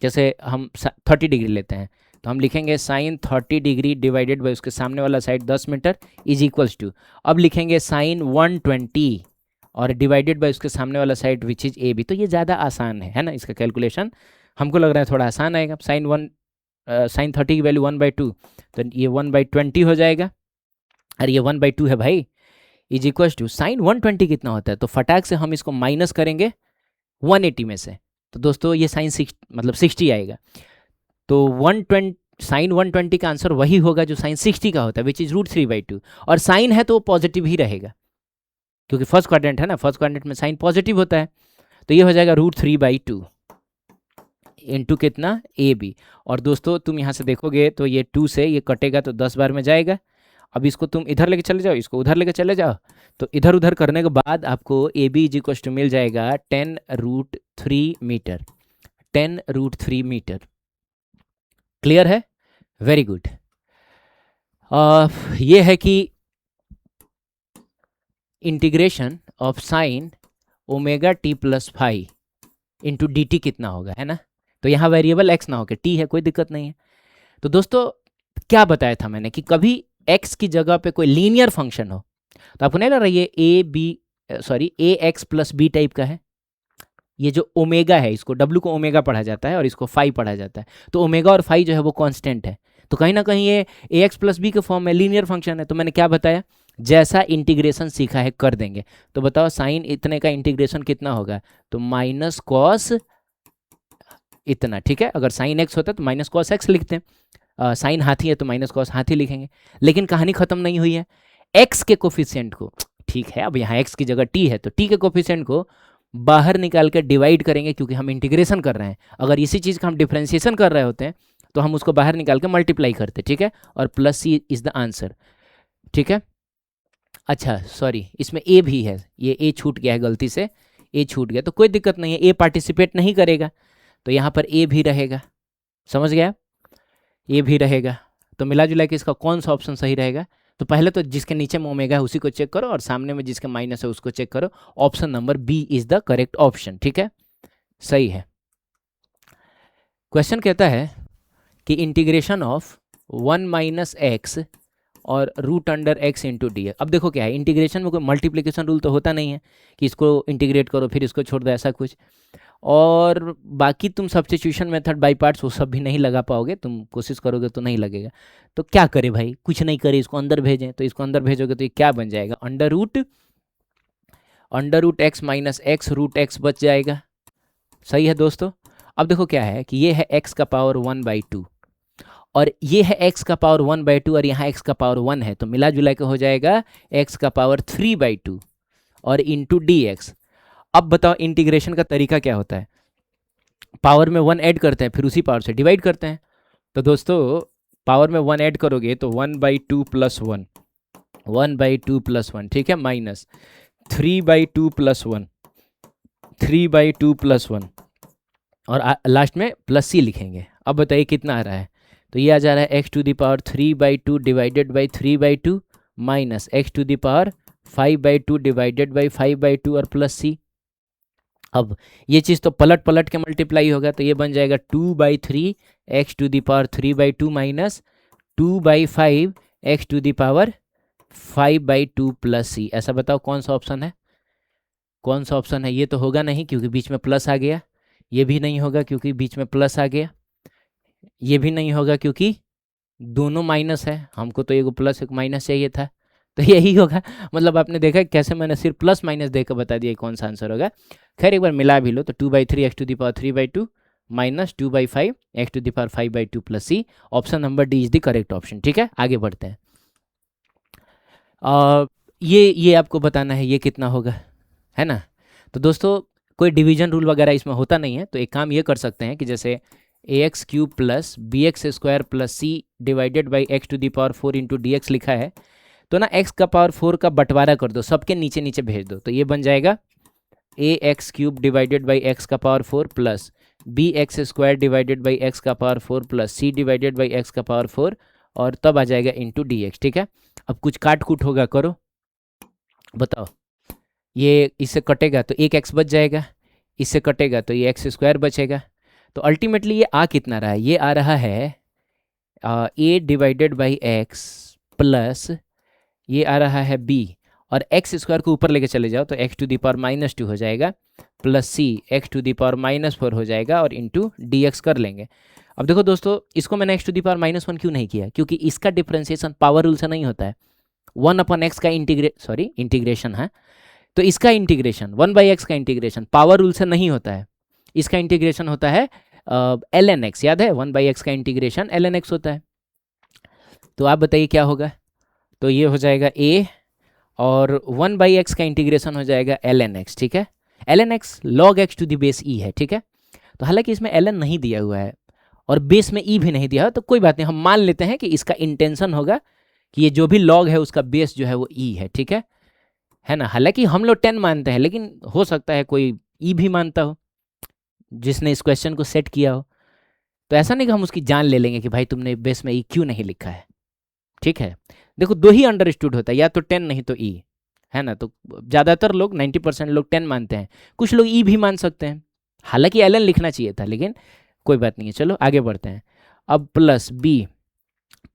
जैसे हम 30 डिग्री लेते हैं, तो हम लिखेंगे साइन 30 डिग्री डिवाइडेड बाई उसके सामने वाला side 10 metre is equals to, अब लिखेंगे साइन 120 और डिवाइडेड बाई उसके सामने वाला साइड विच इज AB। तो ये ज़्यादा आसान है ना, इसका कैलकुलेशन हमको लग रहा है थोड़ा आसान आएगा। साइन 30 की वैल्यू 1/2, तो ये 1/20 हो जाएगा, और ये 1/2 है भाई, इज इक्वल्स टू साइन 120 कितना होता है, तो फटाक से हम इसको माइनस करेंगे 180 में से, तो दोस्तों ये साइन 60 आएगा। तो 120 साइन 120 का आंसर वही होगा जो साइन 60 का होता है, विच इज √3/2, और साइन है तो वो पॉजिटिव ही रहेगा क्योंकि फर्स्ट क्वाड्रेंट है ना, फर्स्ट क्वाड्रेंट में साइन पॉजिटिव होता है, तो ये हो जाएगा √3/2 इंटू कितना AB। और दोस्तों तुम यहाँ से देखोगे तो ये 2 से ये कटेगा तो 10 बार में जाएगा। अब इसको तुम इधर लेके चले जाओ, इसको उधर लेके चले जाओ, तो इधर उधर करने के बाद आपको AB इज इक्वल टू मिल जाएगा 10√3 मीटर, 10√3 मीटर। क्लियर है? Very good. ये है कि integration of sine ω_t + φ into dt कितना होगा, है ना। तो यहाँ वेरिएबल x ना होकर t है, कोई दिक्कत नहीं है। तो दोस्तों क्या बताया था मैंने कि कभी x की जगह पे कोई लीनियर फंक्शन हो, तो आपको नहीं लग रहा ये ax + b टाइप का है। ये जो ओमेगा है, इसको w को ओमेगा पढ़ा जाता है और इसको फाई पढ़ा जाता है, तो ओमेगा और फाई जो है वो कांस्टेंट है, तो कहीं ना कहीं ये ax + b के फॉर्म में लीनियर फंक्शन है। तो मैंने क्या बताया जैसा इंटीग्रेशन सीखा है कर देंगे। तो बताओ साइन इतने का इंटीग्रेशन कितना होगा, तो माइनस कॉस इतना, ठीक है। अगर साइन एक्स होता तो माइनस कॉस एक्स लिखते हैं, साइन हाथी है तो माइनस कॉस हाथी लिखेंगे। लेकिन कहानी खत्म नहीं हुई है, एक्स के कोफिशिएंट को, ठीक है, अब यहाँ एक्स की जगह टी है तो टी के कोफिशिएंट को बाहर निकाल कर डिवाइड करेंगे, क्योंकि हम इंटीग्रेशन कर रहे हैं। अगर इसी चीज़ का हम डिफ्रेंशिएशन कर रहे होते हैं तो हम उसको बाहर निकाल के मल्टीप्लाई करते, ठीक है, और plus c is the answer, ठीक है। अच्छा सॉरी, इसमें ए भी है, ये ए छूट गया है गलती से, ए छूट गया तो कोई दिक्कत नहीं है, ए पार्टिसिपेट नहीं करेगा तो यहाँ पर ए भी रहेगा, समझ गया, ए भी रहेगा। तो मिला जुला के इसका कौन सा ऑप्शन सही रहेगा, तो पहले तो जिसके नीचे में ओमेगा है उसी को चेक करो और सामने में जिसके माइनस है उसको चेक करो। Option number B is the correct option, ठीक है, सही है। क्वेश्चन कहता है कि इंटीग्रेशन ऑफ 1 माइनस एक्स और root under x into d. अब देखो क्या है, इंटीग्रेशन में कोई मल्टीप्लिकेशन रूल तो होता नहीं है कि इसको इंटीग्रेट करो फिर इसको छोड़ दो, ऐसा कुछ। और बाकी तुम सब्स्टिट्यूशन मेथड बाई पार्ट्स वो सब भी नहीं लगा पाओगे, तुम कोशिश करोगे तो नहीं लगेगा। तो क्या करे भाई, कुछ नहीं करे, इसको अंदर भेजें, तो इसको अंदर भेजोगे तो ये क्या बन जाएगा, under root x minus x root x बच जाएगा। सही है दोस्तों। अब देखो क्या है कि ये है एक्स का पावर 1/2 और ये है x का पावर 1/2 और यहाँ x का पावर 1 है, तो मिला जुला के हो जाएगा x का पावर 3/2 और इंटू डी एक्स। अब बताओ इंटीग्रेशन का तरीका क्या होता है, पावर में 1 ऐड करते हैं फिर उसी पावर से डिवाइड करते हैं। तो दोस्तों पावर में 1 ऐड करोगे तो 1/2 प्लस 1, 1/2 प्लस 1, ठीक है, माइनस 3/2 प्लस 1, 3/2 प्लस 1 और लास्ट में प्लस सी लिखेंगे। अब बताइए कितना आ रहा है, तो ये आ जा रहा है x to the power 3/2 divided by 3/2 minus x to the power 5/2 divided by 5/2 और प्लस सी। अब ये चीज़ तो पलट पलट के मल्टीप्लाई होगा, तो ये बन जाएगा 2/3 x to the power 3/2 minus 2/5 x to the power 5/2 plus c. ऐसा बताओ कौन सा ऑप्शन है, कौन सा ऑप्शन है, ये तो होगा नहीं क्योंकि बीच में प्लस आ गया, ये भी नहीं होगा क्योंकि बीच में प्लस आ गया, ये भी नहीं होगा क्योंकि दोनों माइनस है, हमको तो एक प्लस एक माइनस चाहिए था, तो यही होगा। मतलब आपने देखा कैसे मैंने सिर्फ प्लस माइनस देकर बता दिया कौन सा आंसर होगा। खैर एक बार मिला भी लो, तो 2/3 x to the power 3/2 minus 2/5 x to the power 5/2 plus c. Option number D is the correct option, ठीक है। आगे बढ़ते हैं। ये आपको बताना है ये कितना होगा, है ना। तो दोस्तों कोई डिवीजन रूल वगैरह इसमें होता नहीं है, तो एक काम ये कर सकते हैं कि जैसे ax³ plus bx² plus c divided by x to the power 4 into d x लिखा है, तो ना x का पावर 4 का बंटवारा कर दो, सबके नीचे नीचे भेज दो, तो ये बन जाएगा ax³ डिवाइडेड बाई एक्स का power 4 plus bx² divided by x का power 4 plus c divided by x का पावर 4 और तब आ जाएगा इंटू डी एक्स, ठीक है। अब कुछ काट कूट होगा, करो बताओ, ये इससे कटेगा तो एक एक्स बच जाएगा, इससे कटेगा तो ये x² बचेगा। तो अल्टीमेटली ये आ कितना रहा है, ये आ रहा है a divided by x plus ये आ रहा है b और x² को ऊपर लेके चले जाओ तो x टू द पावर -2 हो जाएगा plus c x to the power -4 हो जाएगा और इंटू डी एक्स कर लेंगे। अब देखो दोस्तों इसको मैंने x टू द पावर -1 क्यों नहीं किया, क्योंकि इसका डिफ्रेंशिएशन पावर रूल से नहीं होता है, 1/x का इंटीग्रेशन है, तो इसका इंटीग्रेशन 1/x का इंटीग्रेशन पावर रूल से नहीं होता है, इसका इंटीग्रेशन होता है ln x, याद है 1/x का इंटीग्रेशन ln x होता है। तो आप बताइए क्या होगा, तो ये हो जाएगा a और 1/x का इंटीग्रेशन हो जाएगा ln x, ठीक है। ln x log x to the base e है, ठीक है। तो हालांकि इसमें ln नहीं दिया हुआ है और बेस में e भी नहीं दिया हुआ, तो कोई बात नहीं, हम मान लेते हैं कि इसका इंटेंशन होगा कि ये जो भी log है उसका बेस जो है वो e है, ठीक है ना। हालांकि हम लोग 10 मानते हैं, लेकिन हो सकता है कोई ई भी मानता हो जिसने इस क्वेश्चन को सेट किया हो, तो ऐसा नहीं कि हम उसकी जान ले लेंगे कि भाई तुमने बेस में ई क्यों नहीं लिखा है, ठीक है। देखो दो ही अंडरस्टूड होता है, या तो 10 नहीं तो ई, है ना। तो ज़्यादातर लोग 90% लोग 10 मानते हैं, कुछ लोग ई भी मान सकते हैं, हालांकि एलन लिखना चाहिए था, लेकिन कोई बात नहीं है। चलो आगे बढ़ते हैं। अब प्लस बी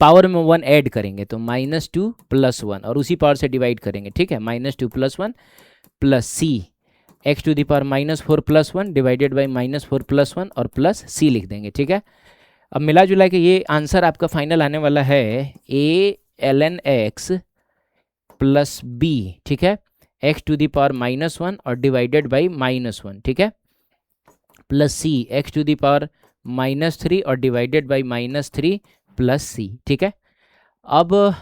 पावर में 1 ऐड करेंगे तो -2 प्लस 1 और उसी पावर से डिवाइड करेंगे, ठीक है, -2 plus 1 plus c x to the power -4 plus 1 divided by -4 plus 1 और प्लस सी लिख देंगे, ठीक है। अब मिला जुला के ये आंसर आपका फाइनल आने वाला है a ln x plus B, ठीक है, एक्स टू दी पावर -1 और डिवाइडेड बाई -1, ठीक है, plus c x to the power -3 और डिवाइडेड बाई -3 प्लस सी, ठीक है। अब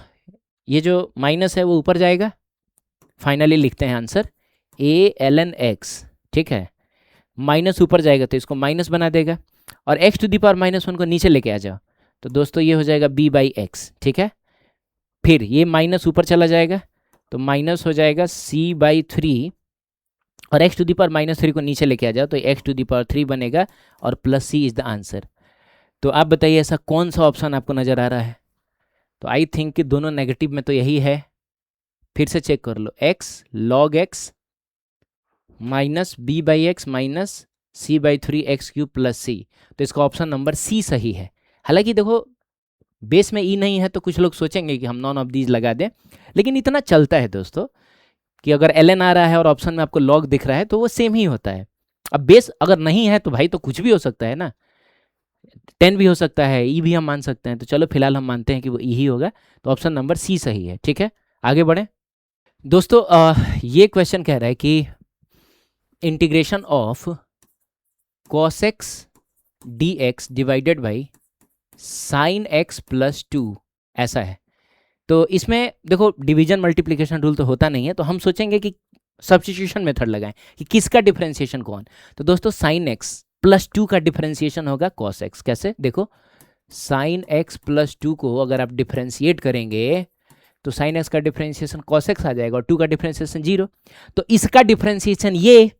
ये जो माइनस है वो ऊपर जाएगा, फाइनली लिखते हैं आंसर ए ln x, ठीक है, माइनस ऊपर जाएगा तो इसको माइनस बना देगा, और x टू दी पावर -1 को नीचे लेके आ जाओ तो दोस्तों ये हो जाएगा b बाई एक्स, ठीक है। फिर ये माइनस ऊपर चला जाएगा तो माइनस हो जाएगा c बाई 3, और x टू दी पावर -3 को नीचे लेके आ जाओ तो x टू दी पावर 3 बनेगा और plus c is the answer. तो आप बताइए ऐसा कौन सा ऑप्शन आपको नज़र आ रहा है? तो आई थिंक कि दोनों नेगेटिव में तो यही है। फिर से चेक कर लो, x log x minus b by x minus c by 3 x cube plus c, तो इसका ऑप्शन नंबर सी सही है। हालांकि देखो बेस में ई नहीं है तो कुछ लोग सोचेंगे कि हम नॉन ऑफ दीज लगा दें, लेकिन इतना चलता है दोस्तों कि अगर ln आ रहा है और ऑप्शन में आपको log दिख रहा है तो वो सेम ही होता है। अब बेस अगर नहीं है तो भाई तो कुछ भी हो सकता है ना, 10 भी हो सकता है, ई भी हम मान सकते हैं। तो चलो फिलहाल हम मानते हैं कि वो ई ही होगा, तो ऑप्शन नंबर सी सही है, ठीक है। आगे बढ़ें दोस्तों, ये क्वेश्चन कह रहा है कि integration of cos x dx divided by sine x plus 2 ऐसा है। तो इसमें देखो डिवीजन मल्टीप्लिकेशन रूल तो होता नहीं है, तो हम सोचेंगे कि सब्स्टिट्यूशन मेथड लगाएं कि किसका डिफरेंशिएशन कौन। तो दोस्तों साइन x प्लस 2 का डिफरेंशिएशन होगा cos x। कैसे? देखो साइन x प्लस 2 को अगर आप डिफरेंशिएट करेंगे तो साइन x का डिफरेंशिएशन cos x आ जाएगा और 2 का डिफरेंशिएशन 0। तो इसका डिफरेंशिएशन ये,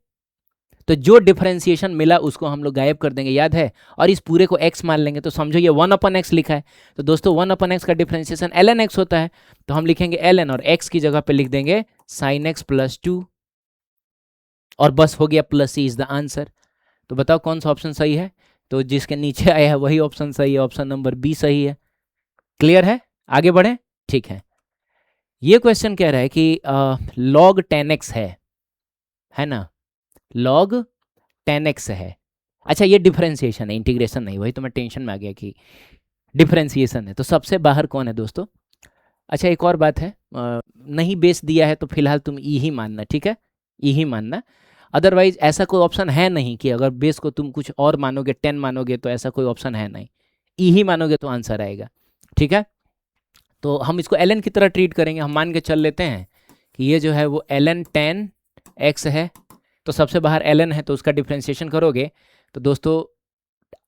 तो जो डिफरेंशिएशन मिला उसको हम लोग गायब कर देंगे, याद है, और इस पूरे को x मान लेंगे। तो समझो ये 1/x लिखा है, तो दोस्तों 1/x का डिफरेंशिएशन ln x होता है, तो हम लिखेंगे ln और x की जगह पे लिख देंगे sin x प्लस 2, और बस हो गया, plus c is the answer. तो बताओ कौन सा ऑप्शन सही है? तो जिसके नीचे आया है वही ऑप्शन सही है, ऑप्शन नंबर बी सही है। क्लियर है? आगे बढ़े, ठीक है। ये क्वेश्चन कह रहा है कि log 10x है ना, log 10x है। अच्छा ये डिफरेंशिएशन है, इंटीग्रेशन नहीं, वही तो मैं टेंशन में आ गया कि डिफरेंशिएशन है। तो सबसे बाहर कौन है दोस्तों? अच्छा एक और बात है, नहीं बेस दिया है तो फिलहाल तुम ई ही मानना, ठीक है, ई ही मानना। अदरवाइज ऐसा कोई ऑप्शन है नहीं कि अगर बेस को तुम कुछ और मानोगे, 10 मानोगे, तो ऐसा कोई ऑप्शन है नहीं, ई ही मानोगे तो आंसर आएगा, ठीक है। तो हम इसको ln की तरह ट्रीट करेंगे। हम मान के चल लेते हैं कि ये जो है वो ln 10x है, तो सबसे बाहर ln है तो उसका डिफरेंशिएशन करोगे तो दोस्तों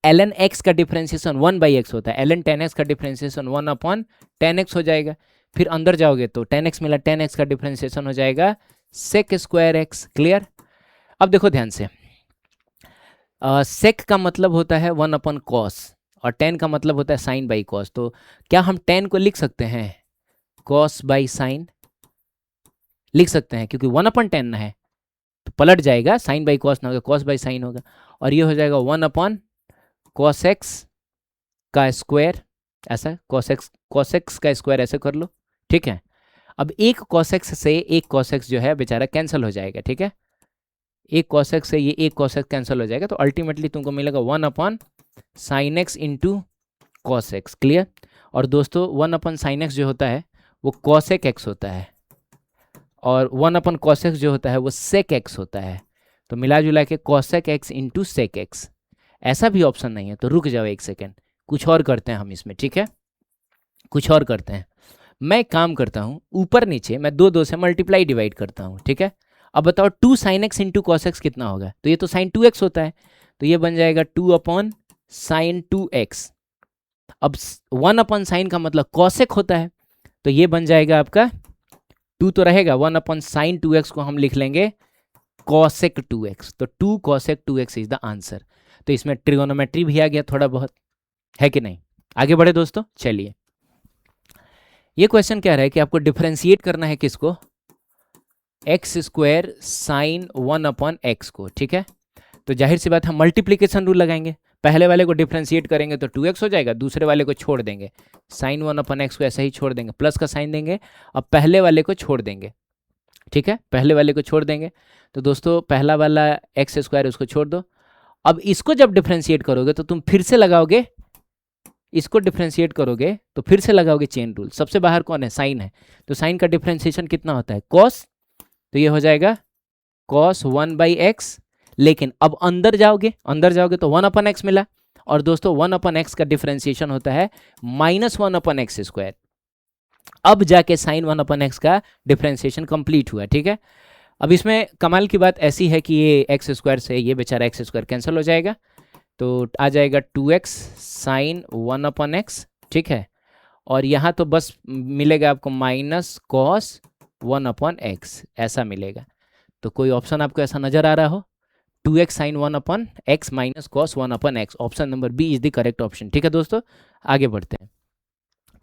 ln x का डिफरेंशिएशन 1/x होता है, ln 10x का डिफरेंशिएशन 1/10x हो जाएगा। फिर अंदर जाओगे तो 10x मिला, 10x का डिफरेंशिएशन हो जाएगा sec स्क्वायर x। क्लियर? अब देखो ध्यान से, sec का मतलब होता है 1/cos और 10 का मतलब होता है साइन बाई कॉस। तो क्या हम 10 को लिख सकते हैं cos बाई साइन? लिख सकते हैं, क्योंकि 1/10 है तो पलट जाएगा, साइन बाई कॉस ना होगा, कॉस बाई साइन होगा, और ये हो जाएगा 1/cos x का स्क्वायर, ऐसा cos x का स्क्वायर ऐसे कर लो, ठीक है। अब एक cos x से एक cos x जो है बेचारा कैंसिल हो जाएगा, ठीक है, एक cos x से ये एक cos x कैंसिल हो जाएगा, तो अल्टीमेटली तुमको मिलेगा 1/sin x into cos x। Clear? और दोस्तों 1/sin x जो होता है वो cosec x होता है, और 1/cos x जो होता है वो sec x होता है। तो मिला जुला के cosec x into sec x। ऐसा भी ऑप्शन नहीं है तो रुक जाओ एक सेकेंड, कुछ और करते हैं हम इसमें, ठीक है, कुछ और करते हैं। मैं काम करता हूँ ऊपर नीचे, मैं 2 से मल्टीप्लाई डिवाइड करता हूँ, ठीक है। अब बताओ 2 sin x into cos x कितना होगा? तो ये तो sin 2x होता है, तो ये बन जाएगा 2/sin 2x। अब 1/sin का मतलब cosec होता है, तो ये बन जाएगा आपका 2 तो रहेगा, 1/sin 2x को हम लिख लेंगे cosec 2x। तो 2 cosec 2x is the answer. तो इसमें ट्रिगोनोमेट्री भी आ गया थोड़ा बहुत, है कि नहीं? आगे बढ़े दोस्तों, चलिए। ये क्वेश्चन कह रहा है कि आपको डिफरेंशिएट करना है किसको? एक्स स्क्वायर साइन 1/x को, ठीक है। तो जाहिर सी बात हम मल्टीप्लीकेशन रूल लगाएंगे, पहले वाले को डिफरेंशिएट करेंगे तो 2x हो जाएगा, दूसरे वाले को छोड़ देंगे, साइन 1/x को ऐसे ही छोड़ देंगे, प्लस का साइन देंगे, अब पहले वाले को छोड़ देंगे, ठीक है, पहले वाले को छोड़ देंगे। तो दोस्तों पहला वाला एक्स स्क्वायर उसको छोड़ दो। अब इसको जब डिफरेंशिएट करोगे तो तुम फिर से लगाओगे इसको डिफ्रेंशिएट करोगे तो फिर से लगाओगे चेन रूल। सबसे बाहर कौन है? साइन है। तो साइन का डिफ्रेंशिएशन कितना होता है? कॉस। तो ये हो जाएगा कॉस 1/x। लेकिन अब अंदर जाओगे तो 1/x मिला। और दोस्तों 1/x का डिफ्रेंशिएशन होता है -1/x²। अब जाके साइन 1/x का डिफ्रेंशिएशन कंप्लीट हुआ। ठीक है, अब इसमें कमाल की बात ऐसी है कि ये x² से ये बेचारा x² कैंसिल हो जाएगा, तो आ जाएगा 2x साइन 1/x। ठीक है, और यहाँ तो बस मिलेगा आपको माइनस कॉस 1/x, ऐसा मिलेगा। तो कोई ऑप्शन आपको ऐसा नजर आ रहा हो? 2x sine 1/x minus cos 1/x, option number B is the correct option. ठीक है दोस्तों, आगे बढ़ते हैं।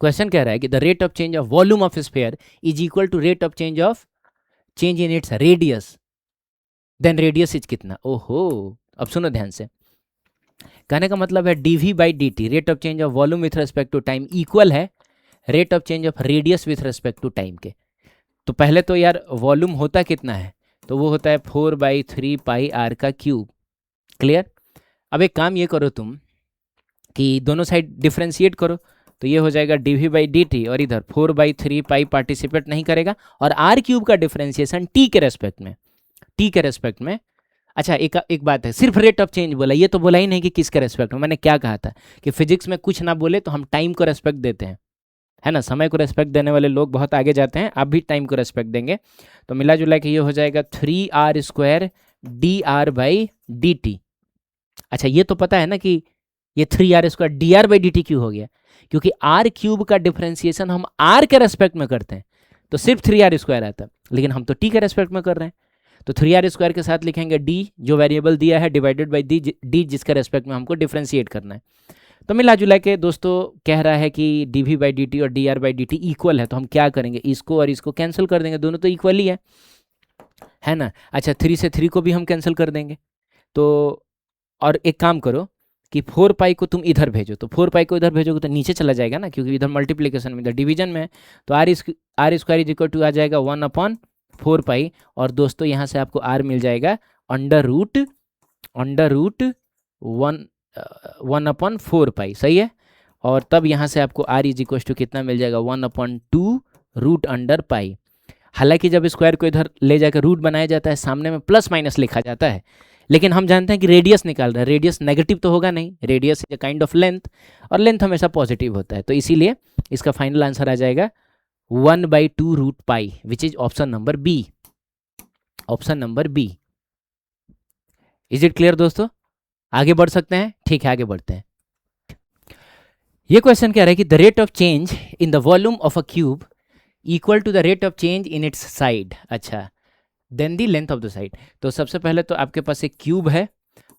क्वेश्चन कह रहा है कि the rate of change of volume of sphere is equal to rate of change in its radius, then radius is कितना? ओहो, अब सुनो ध्यान से। कहने का मतलब है dv/dt rate of change of volume with respect to time equal है rate of change of radius with respect to time के। तो पहले तो यार वॉल्यूम होता कितना है? तो वो होता है 4/3 पाई r का क्यूब। क्लियर? अब एक काम ये करो तुम कि दोनों साइड डिफ्रेंशिएट करो, तो ये हो जाएगा dv/dt, और इधर 4/3 पाई पार्टिसिपेट नहीं करेगा, और r³ का डिफ्रेंशिएशन t के रेस्पेक्ट में। अच्छा, एक बात है, सिर्फ रेट ऑफ चेंज बोला, ये तो बोला ही नहीं कि किसके रेस्पेक्ट में। मैंने क्या कहा था कि फिजिक्स में कुछ ना बोले तो हम टाइम को रेस्पेक्ट देते हैं, है ना। समय को रेस्पेक्ट देने वाले लोग बहुत आगे जाते हैं, आप भी टाइम को रेस्पेक्ट देंगे। तो मिला जुला के ये हो जाएगा 3r² dr/dt। अच्छा, ये तो पता है ना कि ये 3r² dr/dt क्यों हो गया? क्योंकि r³ का डिफ्रेंशिएशन हम r के रेस्पेक्ट में करते हैं तो सिर्फ 3r² आता है, लेकिन हम तो t के रेस्पेक्ट में कर रहे हैं, तो 3r² के साथ लिखेंगे d जो वेरिएबल दिया है डिवाइडेड बाई d जिसके रेस्पेक्ट में हमको डिफ्रेंशिएट करना है। तो मिला जुला के दोस्तों कह रहा है कि dv/dt और dr/dt इक्वल है, तो हम क्या करेंगे, इसको और इसको कैंसिल कर देंगे, दोनों तो इक्वल ही है ना। अच्छा, 3 से 3 को भी हम कैंसिल कर देंगे। तो और एक काम करो कि 4 पाई को तुम इधर भेजो, तो 4 पाई को इधर भेजोगे तो नीचे चला जाएगा ना, क्योंकि इधर मल्टीप्लीकेशन में, इधर डिवीजन में है। तो r² इज इक्वल टू आ जाएगा 1/4 पाई, और दोस्तों यहाँ से आपको r मिल जाएगा अंडर रूट 1/4 पाई। सही है, और तब यहाँ से आपको r इज इक्वल टू कितना मिल जाएगा? 1/2 रूट अंडर पाई। हालांकि जब स्क्वायर को इधर ले जाकर रूट बनाया जाता है, सामने में प्लस माइनस लिखा जाता है, लेकिन हम जानते हैं कि रेडियस निकाल रहे हैं, रेडियस नेगेटिव तो होगा नहीं, radius is a kind of length, और लेंथ हमेशा पॉजिटिव होता है। तो इसीलिए इसका फाइनल आंसर आ जाएगा 1/2 root pi, which is option number B. Option number B. Is it clear दोस्तों? आगे बढ़ सकते हैं? ठीक है, आगे बढ़ते हैं। ये क्वेश्चन कह रहा है कि the rate of change in the volume of a cube equal to the rate of change in its side, अच्छा, then the length of the side. तो सबसे पहले तो आपके पास एक क्यूब है,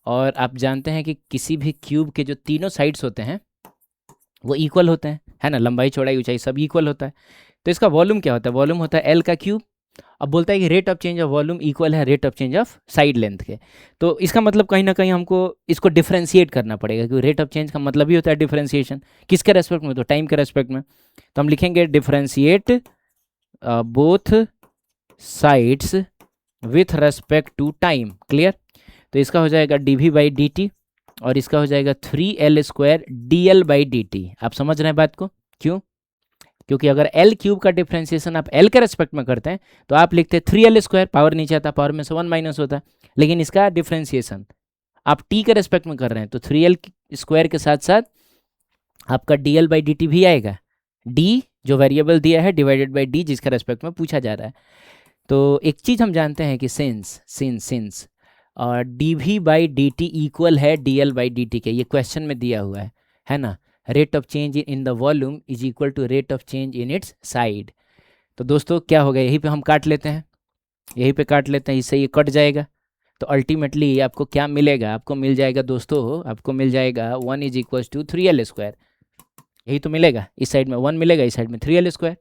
और आप जानते हैं कि किसी भी क्यूब के जो तीनों साइड्स होते हैं वो इक्वल होते हैं, है ना, लंबाई चौड़ाई ऊंचाई सब इक्वल होता है। तो इसका वॉल्यूम क्या होता है? वॉल्यूम होता है एल का क्यूब। अब बोलता है कि rate of change of volume equal है rate of change of side length के। तो इसका मतलब कहीं ना कहीं हमको इसको डिफ्रेंशिएट करना पड़ेगा, क्योंकि रेट ऑफ चेंज का मतलब ही होता है डिफ्रेंशिएशन। किसके रेस्पेक्ट में? तो टाइम के रेस्पेक्ट में। तो हम लिखेंगे differentiate both sides with respect to time. Clear? तो इसका हो जाएगा dv/dt, और इसका हो जाएगा 3l² dl/dt। आप समझ रहे हैं बात को? क्यों? क्योंकि अगर l³ का डिफ्रेंशिएशन आप l के रेस्पेक्ट में करते हैं तो आप लिखते 3l², पावर नीचे आता, पावर में से 1 माइनस होता, लेकिन इसका डिफ्रेंशिएशन आप t के रेस्पेक्ट में कर रहे हैं तो 3l² के साथ साथ आपका dl/dt भी आएगा, d जो वेरिएबल दिया है डिवाइडेड बाई d जिसका रेस्पेक्ट में पूछा जा रहा है। तो एक चीज़ हम जानते हैं कि सिंस और dv/dt इक्वल है dl/dt के, ये क्वेश्चन में दिया हुआ है ना। Rate of change in the volume is equal to rate of change in its side. तो दोस्तों क्या होगा, यहीं पे हम काट लेते हैं, इससे ये कट जाएगा। तो अल्टीमेटली आपको क्या मिलेगा? आपको मिल जाएगा दोस्तों, आपको मिल जाएगा 1 इज इक्वल टू 3l²। यही तो मिलेगा, इस साइड में 1 मिलेगा, इस साइड में 3l²।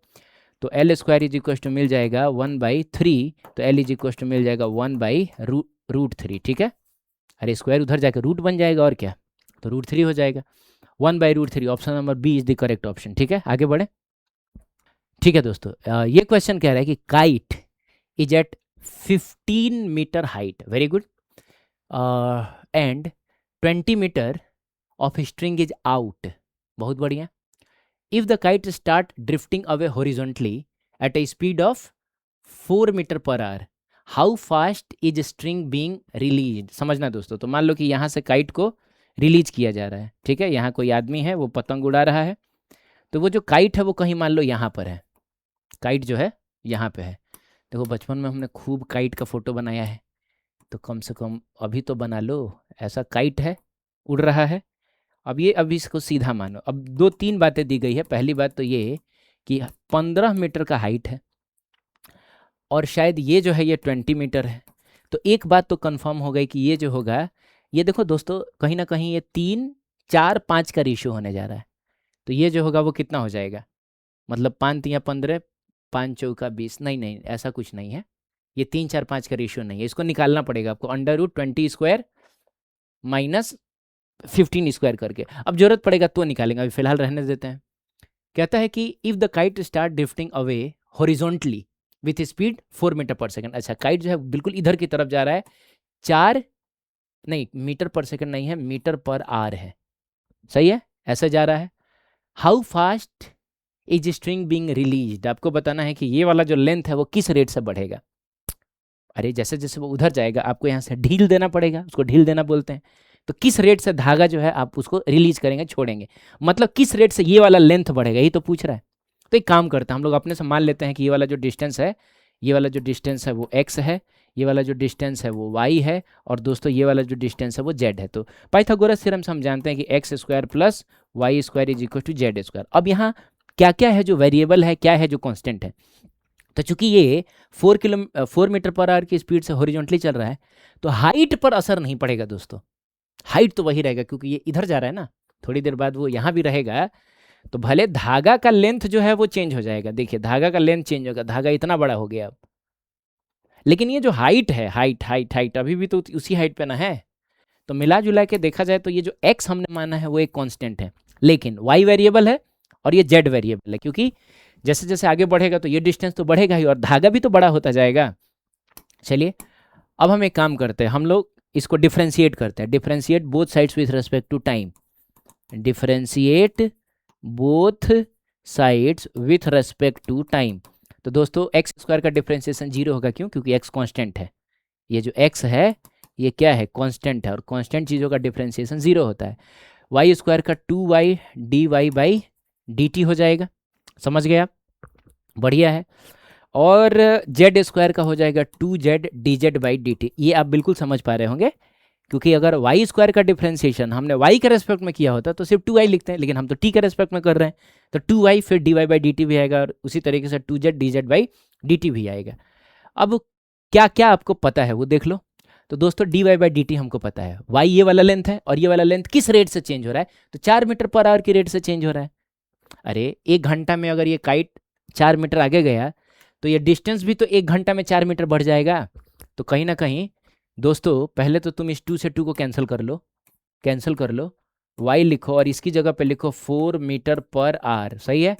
तो l² इज इक्वल टू मिल जाएगा 1/3, तो l इज इक्वल टू मिल जाएगा 1/√3। ठीक है, अरे स्क्वायर उधर जाकर रूट बन जाएगा, और क्या, तो √3 हो जाएगा। 1/√3, option number B is the correct option. ठीक है, आगे बढ़े। ठीक है दोस्तों, ये क्वेश्चन कह रहा है कि kite is at 15 metre height, very good, and 20 metre of string is out बहुत बढ़िया। If the kite start drifting away horizontally at a speed of 4 metre per hour, how fast is string being release. समझना दोस्तों, तो मान लो कि यहाँ से काइट को रिलीज किया जा रहा है, ठीक है, यहाँ कोई आदमी है वो पतंग उड़ा रहा है, तो वो जो काइट है वो कहीं मान लो यहाँ पर है, काइट जो है यहाँ पे है। देखो बचपन में हमने खूब काइट का फोटो बनाया है, तो कम से कम अभी तो बना लो। ऐसा काइट है, उड़ रहा है। अब इसको सीधा मानो। अब 2-3 बातें दी गई है। पहली बात तो ये कि 15 मीटर का हाइट है और शायद ये जो है ये 20 मीटर है। तो एक बात तो कंफर्म हो गई कि ये जो होगा, ये देखो दोस्तों कहीं ना कहीं ये 3-4-5 का रेशियो होने जा रहा है। तो ये जो होगा वो कितना हो जाएगा, मतलब 5×3=15, 5×4=20। नहीं नहीं, ऐसा कुछ नहीं है, ये 3-4-5 का रेशियो नहीं है। इसको निकालना पड़ेगा आपको, √20² माइनस 15² करके। अब जरूरत पड़ेगा तो निकालेंगे, अभी फिलहाल रहने देते हैं। कहता है कि if the kite start drifting away horizontally with speed 4 metre per second. अच्छा, काइट जो है बिल्कुल इधर की तरफ जा रहा है, 4 नहीं मीटर पर सेकंड नहीं है, मीटर पर आवर है, सही है, ऐसा जा रहा है। How fast is string being released. आपको बताना है कि ये वाला जो लेंथ है वो किस रेट से बढ़ेगा। अरे जैसे जैसे वो उधर जाएगा आपको यहाँ से ढील देना पड़ेगा, उसको ढील देना बोलते हैं। तो किस रेट से धागा जो है आप उसको रिलीज करेंगे, छोड़ेंगे, मतलब किस रेट से ये वाला लेंथ बढ़ेगा, यही तो पूछ रहा है। तो एक काम करते हैं हम लोग, अपने से मान लेते हैं कि ये वाला जो डिस्टेंस है, ये वाला जो डिस्टेंस है वो x है, ये वाला जो डिस्टेंस है वो y है, और दोस्तों ये वाला जो डिस्टेंस है वो z है। तो पाइथागोरस थ्योरम से हम जानते हैं कि x² + y² = z²। अब यहाँ क्या क्या है जो वेरिएबल है, क्या है जो कांस्टेंट है। तो चूंकि ये 4 मीटर पर आवर की स्पीड से हॉरिजॉन्टली चल रहा है, तो हाइट पर असर नहीं पड़ेगा दोस्तों, हाइट तो वही रहेगा, क्योंकि ये इधर जा रहा है ना, थोड़ी देर बाद वो यहाँ भी रहेगा। तो भले धागा का लेंथ जो है वो चेंज हो जाएगा, देखिए धागा का लेंथ चेंज होगा, धागा इतना बड़ा हो गया अब, लेकिन ये जो हाइट है, हाइट हाइट हाइट अभी भी तो उसी हाइट पे ना है। तो मिला जुला के देखा जाए तो ये जो x हमने माना है वो एक कांस्टेंट है, लेकिन y वेरिएबल है और ये z वेरिएबल है, क्योंकि जैसे जैसे आगे बढ़ेगा तो ये डिस्टेंस तो बढ़ेगा ही और धागा भी तो बड़ा होता जाएगा। चलिए अब हम एक काम करते हैं, हम लोग इसको डिफ्रेंशिएट करते हैं, differentiate both sides with respect to time, differentiate both sides with respect to time. तो दोस्तों x² का डिफ्रेंशिएशन 0 होगा, क्यों, क्योंकि x कांस्टेंट है, ये जो x है ये क्या है, कांस्टेंट है, और कांस्टेंट चीज़ों का डिफ्रेंशिएशन 0 होता है। y² का 2y dy/dt हो जाएगा, समझ गए आप, बढ़िया है। और z² का हो जाएगा 2z dz/dt, ये आप बिल्कुल समझ पा रहे होंगे, क्योंकि अगर y² का डिफ्रेंशिएशन हमने y के रेस्पेक्ट में किया होता तो सिर्फ 2y लिखते हैं, लेकिन हम तो t के रेस्पेक्ट में कर रहे हैं, तो 2y फिर dy/dt भी आएगा, और उसी तरीके से 2z dz/dt भी आएगा। अब क्या क्या आपको पता है वो देख लो। तो दोस्तों dy/dt हमको पता है, y ये वाला लेंथ है, और ये वाला लेंथ किस रेट से चेंज हो रहा है, तो 4 मीटर पर आवर की रेट से चेंज हो रहा है। अरे 1 घंटा में अगर ये काइट 4 मीटर आगे गया तो ये डिस्टेंस भी तो 1 घंटा में 4 मीटर बढ़ जाएगा। तो कहीं ना कहीं दोस्तों पहले तो तुम इस 2 से 2 को कैंसिल कर लो, y लिखो और इसकी जगह पे लिखो 4 मीटर पर आवर, सही है।